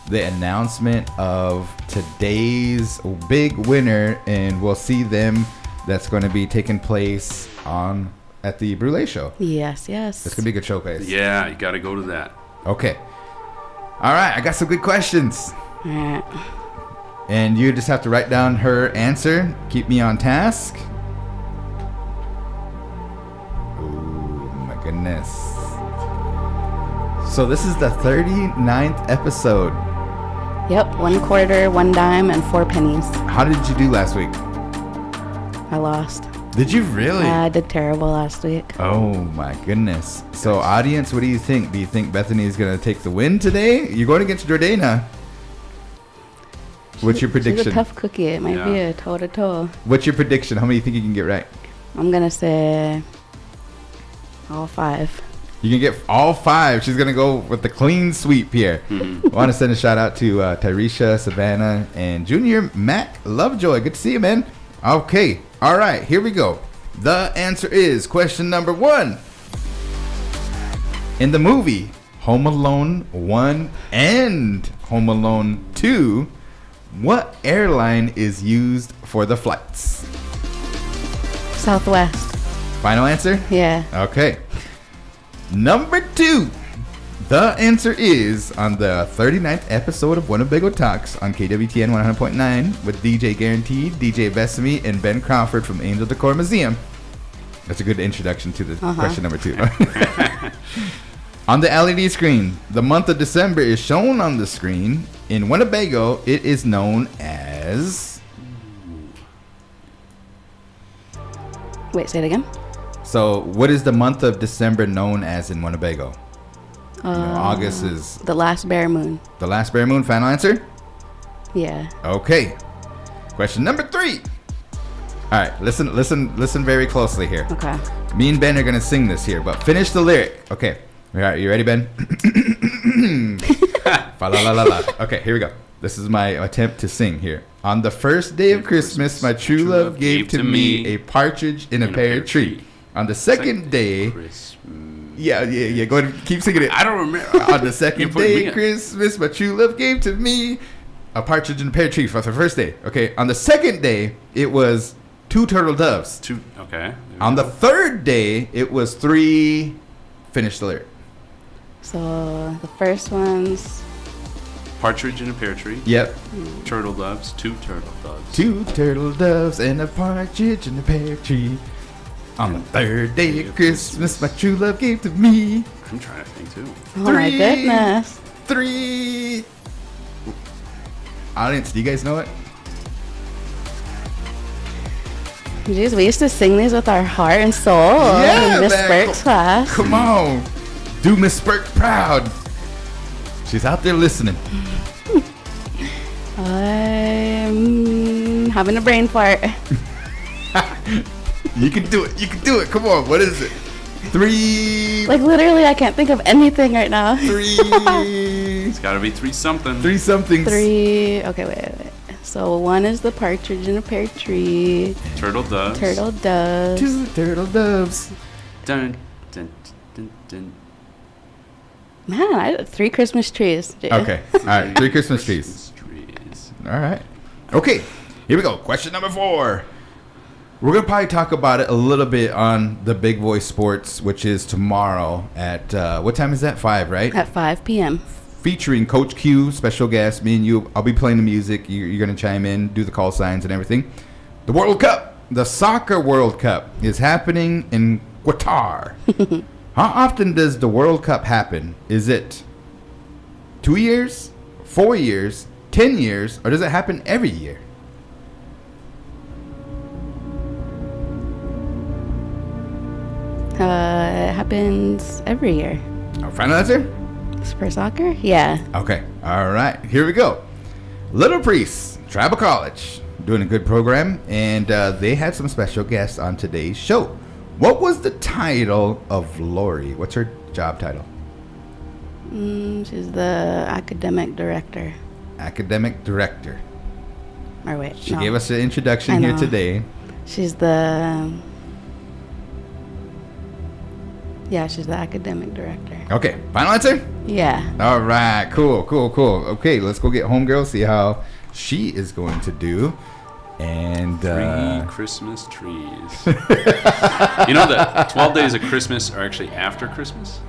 the announcement of today's big winner, and we'll see them. That's going to be taking place at the Brûlé show. Yes. It's going to be a good showcase. Yeah, you got to go to that. Okay. All right, I got some good questions. All right. And you just have to write down her answer. Keep me on task. Oh, my goodness. So this is the 39th episode. Yep, 1 quarter, 1 dime, and 4 pennies. How did you do last week? I lost. Did you really? I did terrible last week. Oh my goodness. So audience, what do you think? Do you think Bethany is going to take the win today? You're going against Jordana. What's your She's prediction? a tough cookie. It might be Yeah. a toe-to-toe. What's your prediction? How many do you think you can get right? I'm going to say all 5. You can get all 5. She's going to go with the clean sweep here. I want to send a shout out to Tyresha, Savannah, and Junior Mac Lovejoy. Good to see you, man. Okay. All right. Here we go. The answer is question number 1. In the movie Home Alone 1 and Home Alone 2, what airline is used for the flights? Southwest. Final answer? Yeah. Okay. Number 2. The answer is on the 39th episode of Winnebago Talks on KWTN 100.9 with DJ Guaranteed, DJ Bethany, and Ben Crawford from Angel Decor Museum. That's a good introduction to the question number 2. On the LED screen, the month of December is shown on the screen. In Winnebago, it is known as... Wait, say it again. So, what is the month of December known as in Winnebago? August is The last bare moon. the last bare moon. Final answer? Yeah. Okay. Question number 3. All right, listen very closely here. Okay. Me and Ben are gonna sing this here, but finish the lyric. Okay. All right, you ready, Ben? Fa la la la la. Okay, here we go. This is my attempt to sing here. On the first day of Christmas, my true love gave to me a partridge in a pear tree. On the second day, yeah. Go ahead, keep singing it. I don't remember. On the second day of Christmas, my true love gave to me a partridge in a pear tree. For the first day, okay. On the second day, it was 2 turtle doves. Okay. On the third day, it was 3. Finish the lyric. So the first one's Partridge in a pear tree. Yep. Turtle doves. 2 turtle doves. 2 turtle doves and a partridge in a pear tree. On the third day of Christmas, my true love gave to me. I'm trying to think too. oh my goodness. 3. Audience, do you guys know it? Jeez, we used to sing these with our heart and soul Yeah, in Miss man. Burke's class. Come on. Do Miss Burke proud. She's out there listening. I'm having a brain fart. You can do it. You can do it. Come on. What is it? 3. Like literally, I can't think of anything right now. 3. It's got to be 3 something. 3 somethings. 3. Okay, wait. So 1 is the partridge in a pear tree. Turtle doves. Turtle doves. 2 turtle doves. Dun, dun, dun, dun. Man, I had 3 Christmas trees. Dude. Okay. All right. 3 Christmas trees. Trees. All right. Okay. Here we go. Question number 4. We're going to probably talk about it a little bit on the Big Voice Sports, which is tomorrow at, what time is that? 5, right? At 5 p.m. Featuring Coach Q, special guest, me and you. I'll be playing the music. You're going to chime in, do the call signs and everything. The World Cup, the Soccer World Cup, is happening in Qatar. How often does the World Cup happen? Is it 2 years, 4 years, 10 years, or does it happen every year? It happens every year. Our final answer? For soccer? Yeah. Okay. All right. Here we go. Little Priest, Tribal College, doing a good program, and they had some special guests on today's show. What was the title of Lori? What's her job title? She's the academic director. Academic director. Or wait, She no. gave us an introduction I here know. today. She's the... Yeah, she's the academic director. Okay. Final answer? Yeah. All right. Cool. Okay, let's go get homegirl, see how she is going to do. And 3 Christmas trees. You know that 12 days of Christmas are actually after Christmas?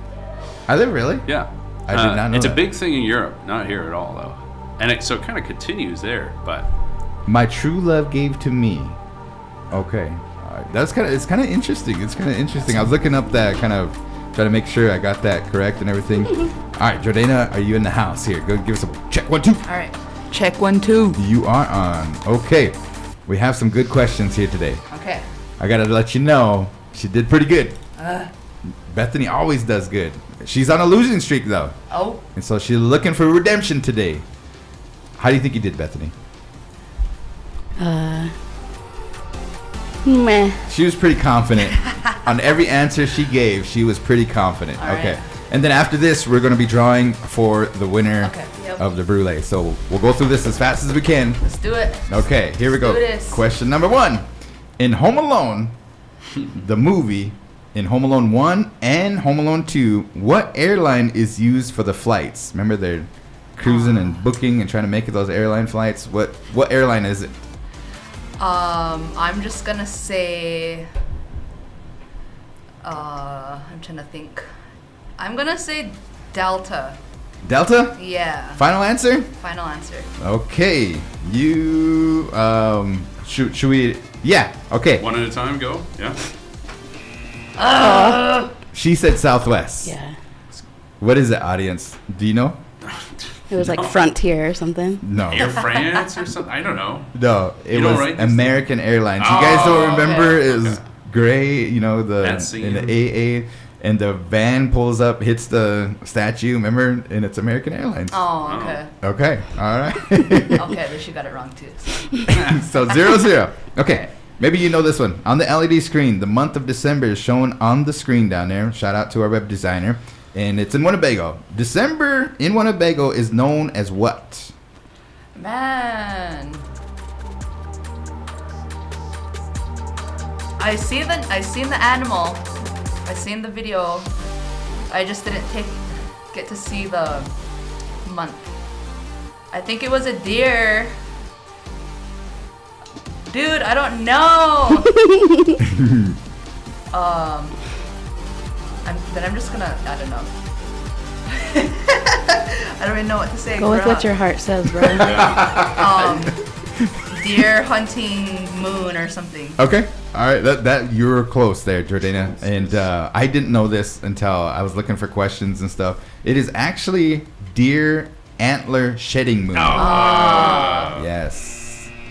are they really? Yeah. I did not know It's that. a big thing in Europe, not here at all, though. And so it kind of continues there, but My true love gave to me. Okay. All right. It's kind of interesting. I was looking up that kind of trying to make sure I got that correct and everything. All right, Jordana, are you in the house here? Go give us a check 1 2. All right. Check 1 2. You are on. Okay. We have some good questions here today. Okay. I got to let you know, she did pretty good. Bethany always does good. She's on a losing streak though. Oh. And so she's looking for redemption today. How do you think you did, Bethany? Meh. She was pretty confident. On every answer she gave, she was pretty confident. All right. Okay. And then after this, we're going to be drawing for the winner Okay, yep. of the brulee. So we'll go through this as fast as we can. Let's do it. Okay, here we go. do this. Question number 1. In Home Alone, the movie, in Home Alone 1 and Home Alone 2, what airline is used for the flights? Remember they're cruising and booking and trying to make those airline flights. What airline is it? I'm just gonna say. I'm trying to think. I'm gonna say Delta. Delta? Yeah. Final answer? Final answer. Okay. You should we yeah, okay. one at a time, go. Yeah. She said Southwest. Yeah. What is it, audience? Do you know? It was like Frontier or something. No. Air France or something? I don't know. No, it You don't was write this? American Airlines. You guys don't Oh, remember? okay. It was Okay. gray, you know, That in scene. the AA, and the van pulls up, hits the statue, remember? And it's American Airlines. Oh, okay. Okay, all right. Okay, but she got it wrong too. So. So 0-0. Okay, maybe you know this one. On the LED screen, the month of December is shown on the screen down there. Shout out to our web designer. and it's in Winnebago. December in Winnebago is known as what? Man. I seen the animal. I seen the video. I just didn't get to see the month. I think it was a deer. Dude, I don't know. I'm just gonna, I don't know. I don't even know what to say. Go with what your heart says, bro. Deer hunting moon or something. Okay. All right. That you're close there, Jordana. And I didn't know this until I was looking for questions and stuff. It is actually deer antler shedding moon. Yes.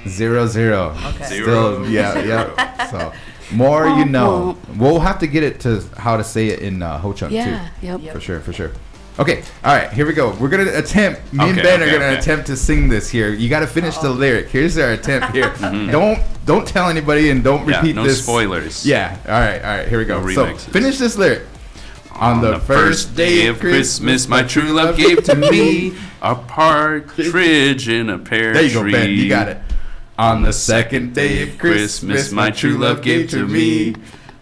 0-0. Okay. Still, yeah. So more you know. We'll have to get it to how to say it in Ho-Chunk too. Yep. For sure. Okay, all right, here we go. We're going to attempt, me and Ben are going to attempt to sing this here. You got to finish the lyric. Here's our attempt here. Don't tell anybody and don't repeat no this. No spoilers. Yeah, all right, here we go. No so remixes. finish this lyric. On the first day of Christmas, my true love gave to me a partridge in a pear tree. There you go, Ben, you got it. On the second day of Christmas, my true love gave to me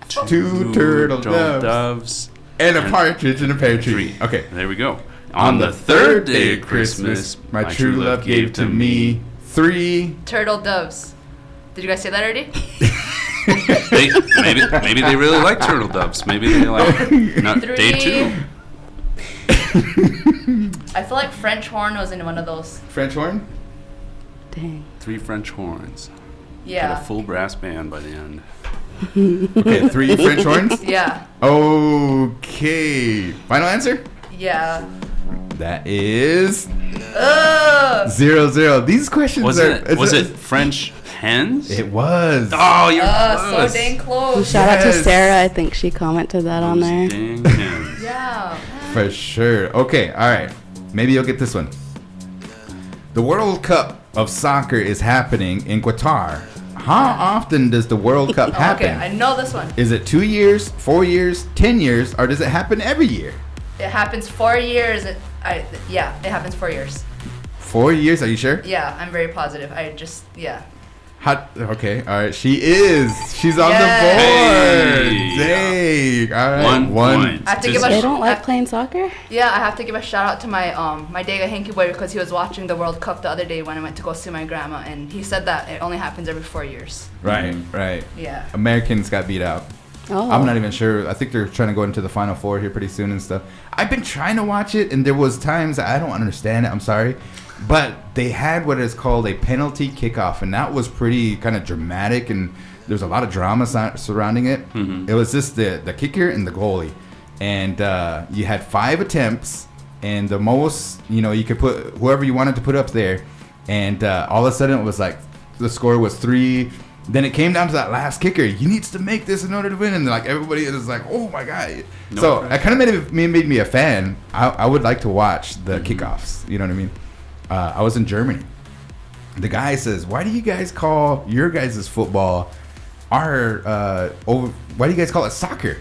2 turtle doves. And a partridge in a pear tree. Okay. There we go. On the third day of Christmas, my true love gave to me 3 turtle doves. Did you guys say that already? maybe they really like turtle doves. Maybe they like day 2. I feel like French horn was in one of those. French horn? Dang. 3 French horns. Yeah. Had a full brass band by the end. Okay, 3 French horns? Yeah. Okay. Final answer? Yeah. That is 0-0. These questions was it French hens? It was. Oh, you're close. So dang close. Shout out to Sarah. I think she commented that on there. Dang hens. Yeah. For sure. Okay, all right. Maybe you'll get this one. The World Cup of soccer is happening in Qatar. How often does the World Cup happen? Okay, I know this one. Is it 2 years, 4 years, 10 years, or does it happen every year? It happens 4 years. It happens 4 years. 4 years? Are you sure? Yeah, I'm very positive. Okay, all right. She's on the board. Dang. All right. 1 point. I have to They don't like playing soccer? Yeah, I have to give a shout out to my my Dega Hanky boy because he was watching the World Cup the other day when I went to go see my grandma, and he said that it only happens every 4 years. Right. Yeah. Americans got beat out. Oh. I'm not even sure. I think they're trying to go into the Final Four here pretty soon and stuff. I've been trying to watch it, and there was times I don't understand it. I'm sorry. But they had what is called a penalty kickoff, and that was pretty kind of dramatic, and there's a lot of drama surrounding it. It was just the kicker and the goalie. And you had 5 attempts, and the most, you could put whoever you wanted to put up there. And all of a sudden, it was like the score was 3. Then it came down to that last kicker. He needs to make this in order to win. And like everybody is like, oh my God. So it kind of made me a fan. I would like to watch the kickoffs. You know what I mean? I was in Germany. The guy says, why do you guys call your guys' football why do you guys call it soccer?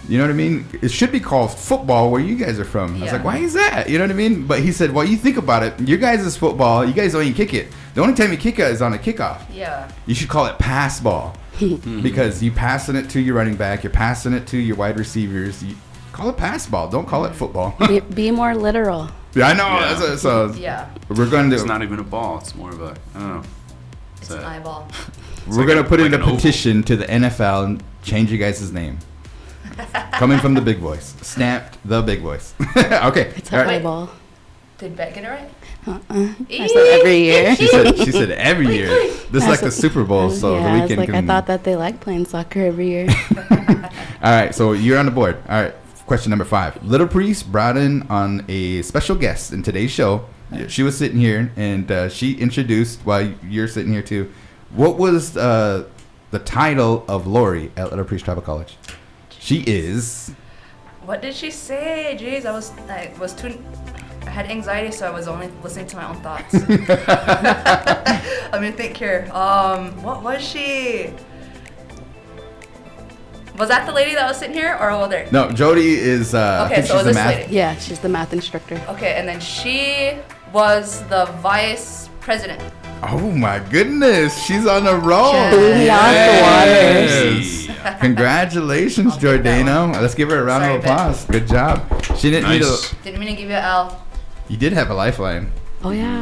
You know what I mean? It should be called football where you guys are from. I was like, why is that? You know what I mean? But he said, well, you think about it. Your guys' football, you guys don't even kick it. The only time you kick it is on a kickoff. Yeah. You should call it pass ball because you passing it to your running back. You're passing it to your wide receivers. You call it pass ball. Don't call it football. Be more literal. Yeah, I know. Yeah. So Yeah. we're going to. It's not even a ball. It's more of a, I don't know. It's an eyeball. We're going to put in a petition to the NFL and change you guys' name. Coming from the big voice. Snapped the big voice. Okay. It's all a right. eyeball. Did Bet get it right? I said every year. She said every year. This is like the Super Bowl, so yeah, the I was weekend like, can. I thought that they liked playing soccer every year. All right, so you're on the board. All right, question number 5. Little Priest brought in on a special guest in today's show. She was sitting here, and she introduced, while you're sitting here too, what was the title of Lori at Little Priest Tribal College? She is... What did she say? Jeez, I had anxiety, so I was only listening to my own thoughts. Let me think here. What was she? Was that the lady that was sitting here or over there? No, Jody is. I Okay, think so she's the this math. lady. Yeah, she's the math instructor. Okay, and then she was the vice president. Oh my goodness, she's on a roll. Blew me off the waters. Yes. Congratulations, Jordana. Let's give her a round Sorry, of applause. Good job. She didn't need Nice. Didn't mean to give you an L. You did have a lifeline. Oh yeah.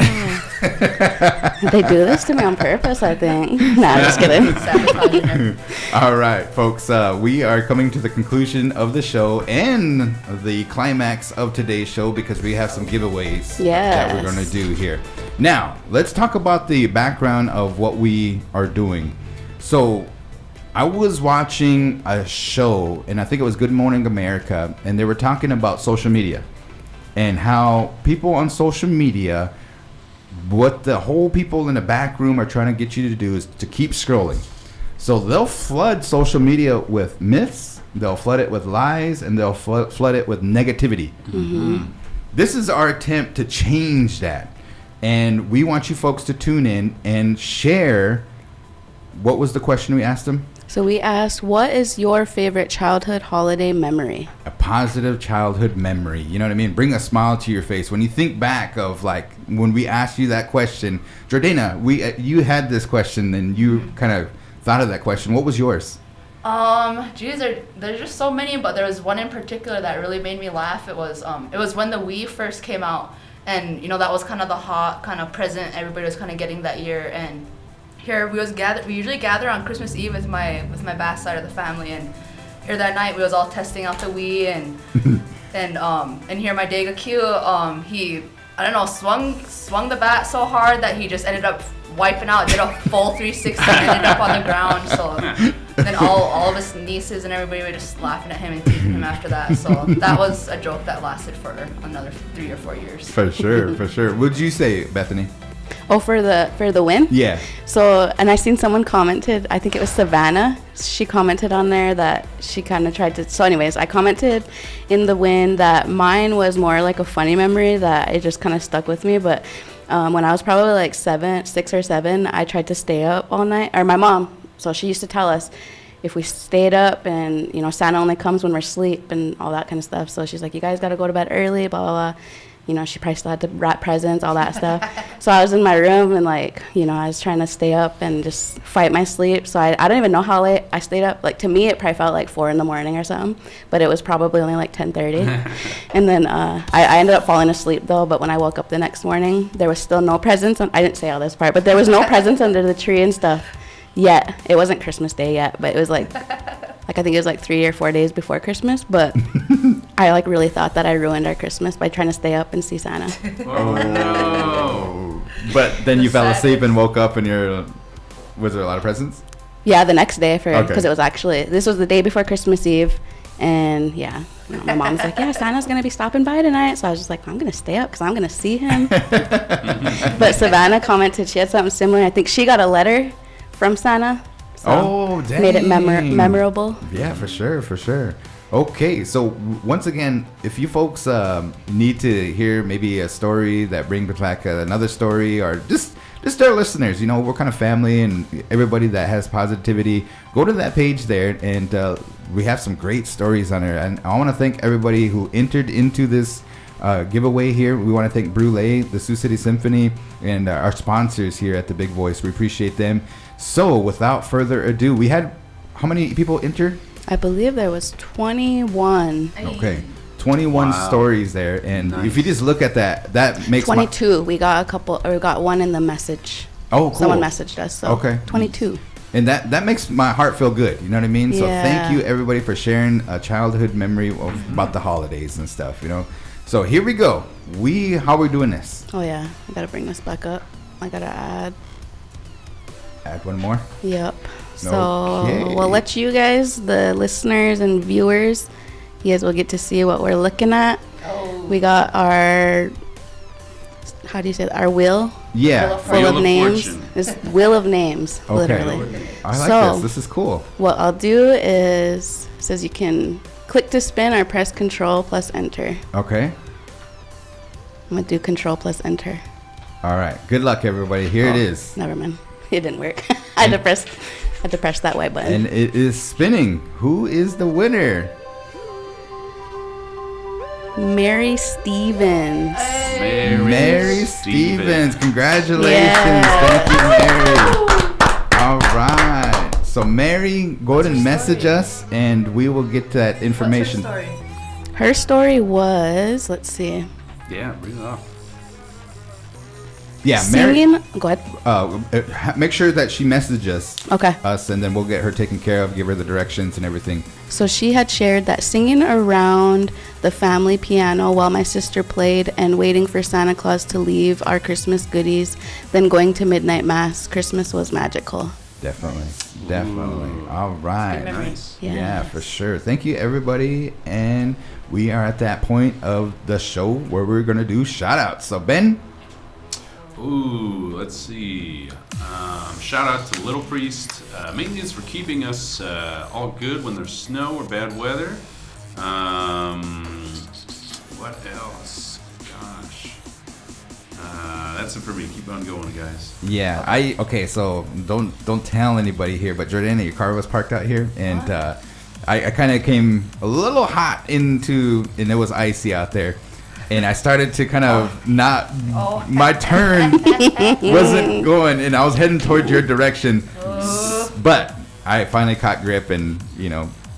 They do this to me on purpose, I think. Nah, I'm just kidding. Sabotaging her. All right, folks, we are coming to the conclusion of the show and the climax of today's show because we have some giveaways that we're going to do here. Now, let's talk about the background of what we are doing. So, I was watching a show, and I think it was Good Morning America, and they were talking about social media and how people on social media, what the whole people in the back room are trying to get you to do is to keep scrolling. So they'll flood social media with myths, they'll flood it with lies, and they'll flood it with negativity. This is our attempt to change that. And we want you folks to tune in and share. What was the question we asked them? So we asked, what is your favorite childhood holiday memory? A positive childhood memory. You know what I mean? Bring a smile to your face. When you think back of like when we asked you that question, Jordana, you had this question and you kind of thought of that question. What was yours? Geez, there's just so many, but there was one in particular that really made me laugh. It was when the Wii first came out, and you know that was kind of the hot kind of present everybody was kind of getting that year. And here we usually gather on Christmas Eve with my back side of the family, and here that night we was all testing out the Wii, and here my Dega Q, he, I don't know, swung the bat so hard that he just ended up wiping out, did a full 360 and ended up on the ground. So then all of his nieces and everybody were just laughing at him and teasing him after that. So that was a joke that lasted for another 3 or 4 years. For sure, for sure. What'd you say, Bethany? Oh, for the win? Yeah. So, and I seen someone commented, I think it was Savannah. She commented on there that she kind of tried to, so anyways, I commented in the win that mine was more like a funny memory that it just kind of stuck with me. But when I was probably like 6 or 7, I tried to stay up all night, or my mom, so she used to tell us if we stayed up and, you know, Santa only comes when we're asleep and all that kind of stuff. So she's like, you guys got to go to bed early, blah, blah, blah. You know, she probably still had to wrap presents, all that stuff. So I was in my room and, like, you know, I was trying to stay up and just fight my sleep. So I don't even know how late I stayed up. Like, to me, it probably felt like 4 in the morning or something. But it was probably only like 10:30. And then I ended up falling asleep, though. But when I woke up the next morning, there was still no presents. I didn't say all this part, but there was no presents under the tree and stuff yet. It wasn't Christmas Day yet, but it was like I think it was like 3 or 4 days before Christmas. But I like really thought that I ruined our Christmas by trying to stay up and see Santa. Oh no! But then you fell asleep and woke up, and was there a lot of presents? Yeah, the next day because Okay. it was actually, this was the day before Christmas Eve, and yeah, you know, my mom's like, yeah, Santa's gonna be stopping by tonight. So I was just like, I'm gonna stay up because I'm gonna see him. But Savannah commented she had something similar. I think she got a letter from Santa. So Oh, dang. made it memorable. Yeah, for sure, for sure. Okay, so once again, if you folks need to hear maybe a story that brings back another story, or just our listeners, you know, we're kind of family, and everybody that has positivity, go to that page there, and we have some great stories on there. And I want to thank everybody who entered into this giveaway here. We want to thank Brule, the Sioux City Symphony, and our sponsors here at the Big Voice. We appreciate them. So without further ado, we had, how many people enter? I believe there was 21. Okay, 21 stories there, and if you just look at that makes 22. We got one in the message. Oh, cool. Someone messaged us. So Okay. 22. and that makes my heart feel good. You know what I mean? So Yeah. thank you everybody for sharing a childhood memory about the holidays and stuff. You know, so here we go. How are we doing this? Oh yeah, I gotta bring this back up. I gotta add. Add one more. Yep. So Okay. we'll let you guys, the listeners and viewers, you guys will get to see what we're looking at. We got our, how do you say that? Our wheel Yeah. full Wheel of of names. Fortune. This wheel of names, Okay. literally. I like So- this. This is cool. What I'll do is, it says you can click to spin or press Control plus Enter. Okay. I'm gonna do Control plus Enter. All right. Good luck, everybody. Here it is. Never mind. It didn't work. I had to press Had to press that white button. And it is spinning. Who is the winner? Mary Stevens. Mary Stevens. Congratulations. Yes. Thank you, Mary. All right. So, Mary, go ahead and message us, and we will get that information. What's her story? Her story was, let's see. Yeah, bring it up. Yeah, Mary. Singing. Go ahead. Make sure that she messages Okay. us, and then we'll get her taken care of, give her the directions and everything. So she had shared that singing around the family piano while my sister played and waiting for Santa Claus to leave our Christmas goodies, then going to midnight mass. Christmas was magical. Definitely. Definitely. All right. Nice. Yeah, for sure. Thank you, everybody. And we are at that point of the show where we're going to do shout outs. So, Ben. Ooh, let's see. Shout out to Little Priest Maintenance for keeping us all good when there's snow or bad weather. What else? Gosh. That's it for me. Keep on going, guys. Yeah, okay, so don't tell anybody here, but Jordana, your car was parked out here, and I kind of came a little hot and it was icy out there. And I started to kind of my turn wasn't going, and I was heading towards your direction. But I finally caught grip, and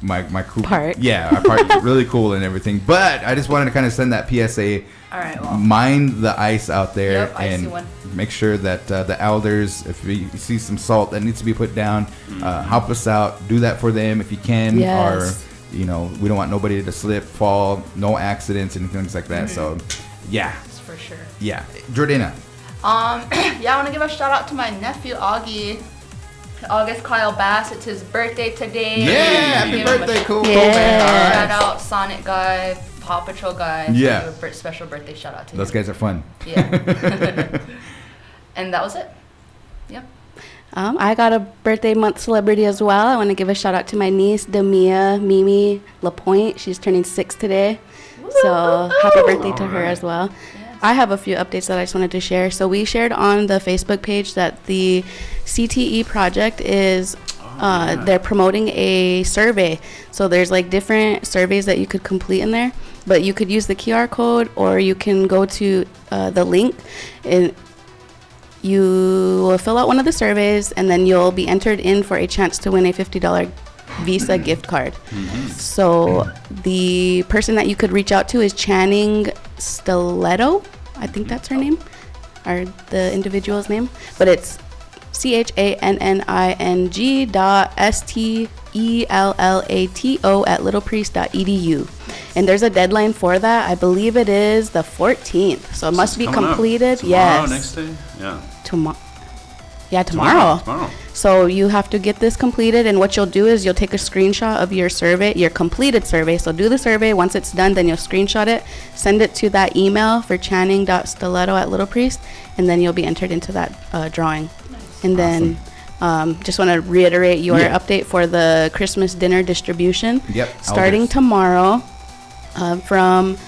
my coupe. Yeah, I parked really cool and everything. But I just wanted to kind of send that PSA. All right, well. Mind the ice out there, Yep, I see one. make sure that the elders, if you see some salt that needs to be put down, help us out. Do that for them if you can. Yes. Or we don't want nobody to slip, fall, no accidents and things like that. So, yeah. That's for sure. Yeah. Jordana. Yeah, I want to give a shout out to my nephew Augie. August Kyle Bass. It's his birthday today. Yeah, happy Give him birthday, cool, Yeah. man. All Shout right. out Sonic guy, Paw Patrol guy. Yeah. Give a special birthday shout out to Those him. guys are fun. Yeah. And that was it. Yep. I got a birthday month celebrity as well. I want to give a shout out to my niece, Demia Mimi LaPointe. She's turning 6 today. So happy birthday to her as well. I have a few updates that I just wanted to share. So we shared on the Facebook page that the CTE project is they're promoting a survey. So there's like different surveys that you could complete in there, but you could use the QR code or you can go to the link and you will fill out one of the surveys and then you'll be entered in for a chance to win a $50 Visa gift card. So the person that you could reach out to is Channing Stiletto. I think that's her name, or the individual's name. But it's CHANNING.STELLATO@littlepriest.edu. And there's a deadline for that. I believe it is the 14th. So it must be completed. Tomorrow, Yes. next day? Yeah. Tomorrow. Yeah, tomorrow. Tomorrow. So you have to get this completed, and what you'll do is you'll take a screenshot of your survey, your completed survey. So do the survey. Once it's done, then you'll screenshot it, send it to that email for channing.stiletto@littlepriest, and then you'll be entered into that drawing. And then just want to reiterate your update for the Christmas dinner distribution. Yep. Starting elders. tomorrow from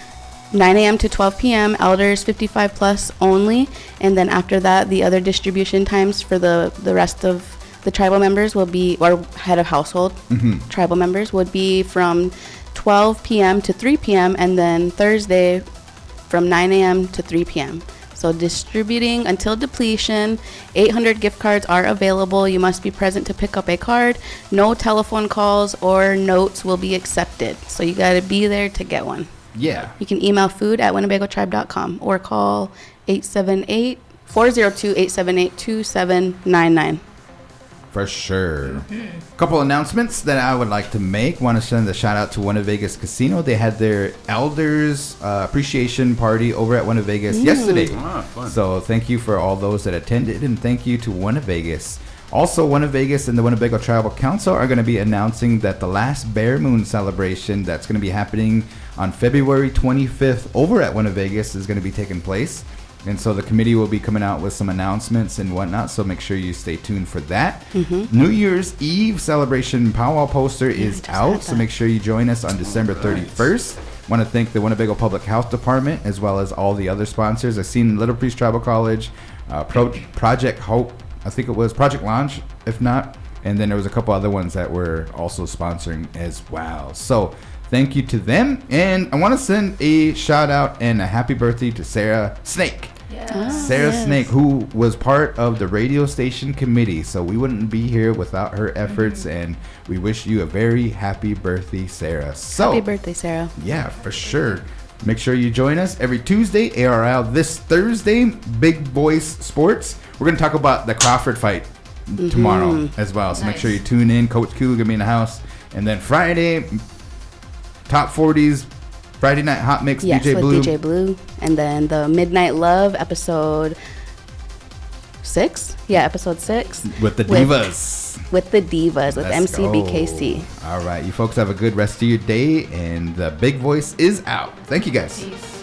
9 a.m. to 12 p.m. Elders 55 plus only, and then after that, the other distribution times for the rest of the tribal members will be, or head of household tribal members would be from 12 p.m. to 3 p.m. and then Thursday from 9 a.m. to 3 p.m. So distributing until depletion. 800 gift cards are available. You must be present to pick up a card. No telephone calls or notes will be accepted. So you got to be there to get one. Yeah. You can email food@winnebagotribe.com or call 402-878-2799. For sure. Couple announcements that I would like to make. Want to send a shout out to Winnebago's Casino. They had their elders appreciation party over at Winnebago's yesterday. Ah, fun. So thank you for all those that attended, and thank you to Winnebago's. Also, Winnebago's and the Winnebago Tribal Council are going to be announcing that the last Bear Moon celebration that's going to be happening on February 25th over at Winnebago's is going to be taking place. And so the committee will be coming out with some announcements and whatnot, so make sure you stay tuned for that. New Year's Eve celebration powwow poster is out, so make sure you join us on December 31st. Want to thank the Winnebago Public Health Department as well as all the other sponsors. I've seen Little Priest Tribal College, Project Hope, I think it was Project Launch, if not, And then there was a couple other ones that were also sponsoring as well. So thank you to them. And I want to send a shout out and a happy birthday to Sarah Snake. Sarah Snake, who was part of the radio station committee. So we wouldn't be here without her efforts. And we wish you a very happy birthday, Sarah. So Happy birthday, Sarah. yeah, for sure. Make sure you join us every Tuesday, ARL. This Thursday, Big Voice Sports. We're going to talk about the Crawford fight tomorrow as well. So make sure you tune in. Coach Q going to be in the house. And then Friday, Top 40s, Friday Night Hot Mix, Yes, DJ with Blue. DJ Blue. And then the Midnight Love, episode 6. Yeah, episode 6. With the Divas. With the Divas, with Let's MCBKC. go. All right. You folks have a good rest of your day. And the Big Voice is out. Thank you, guys. Peace.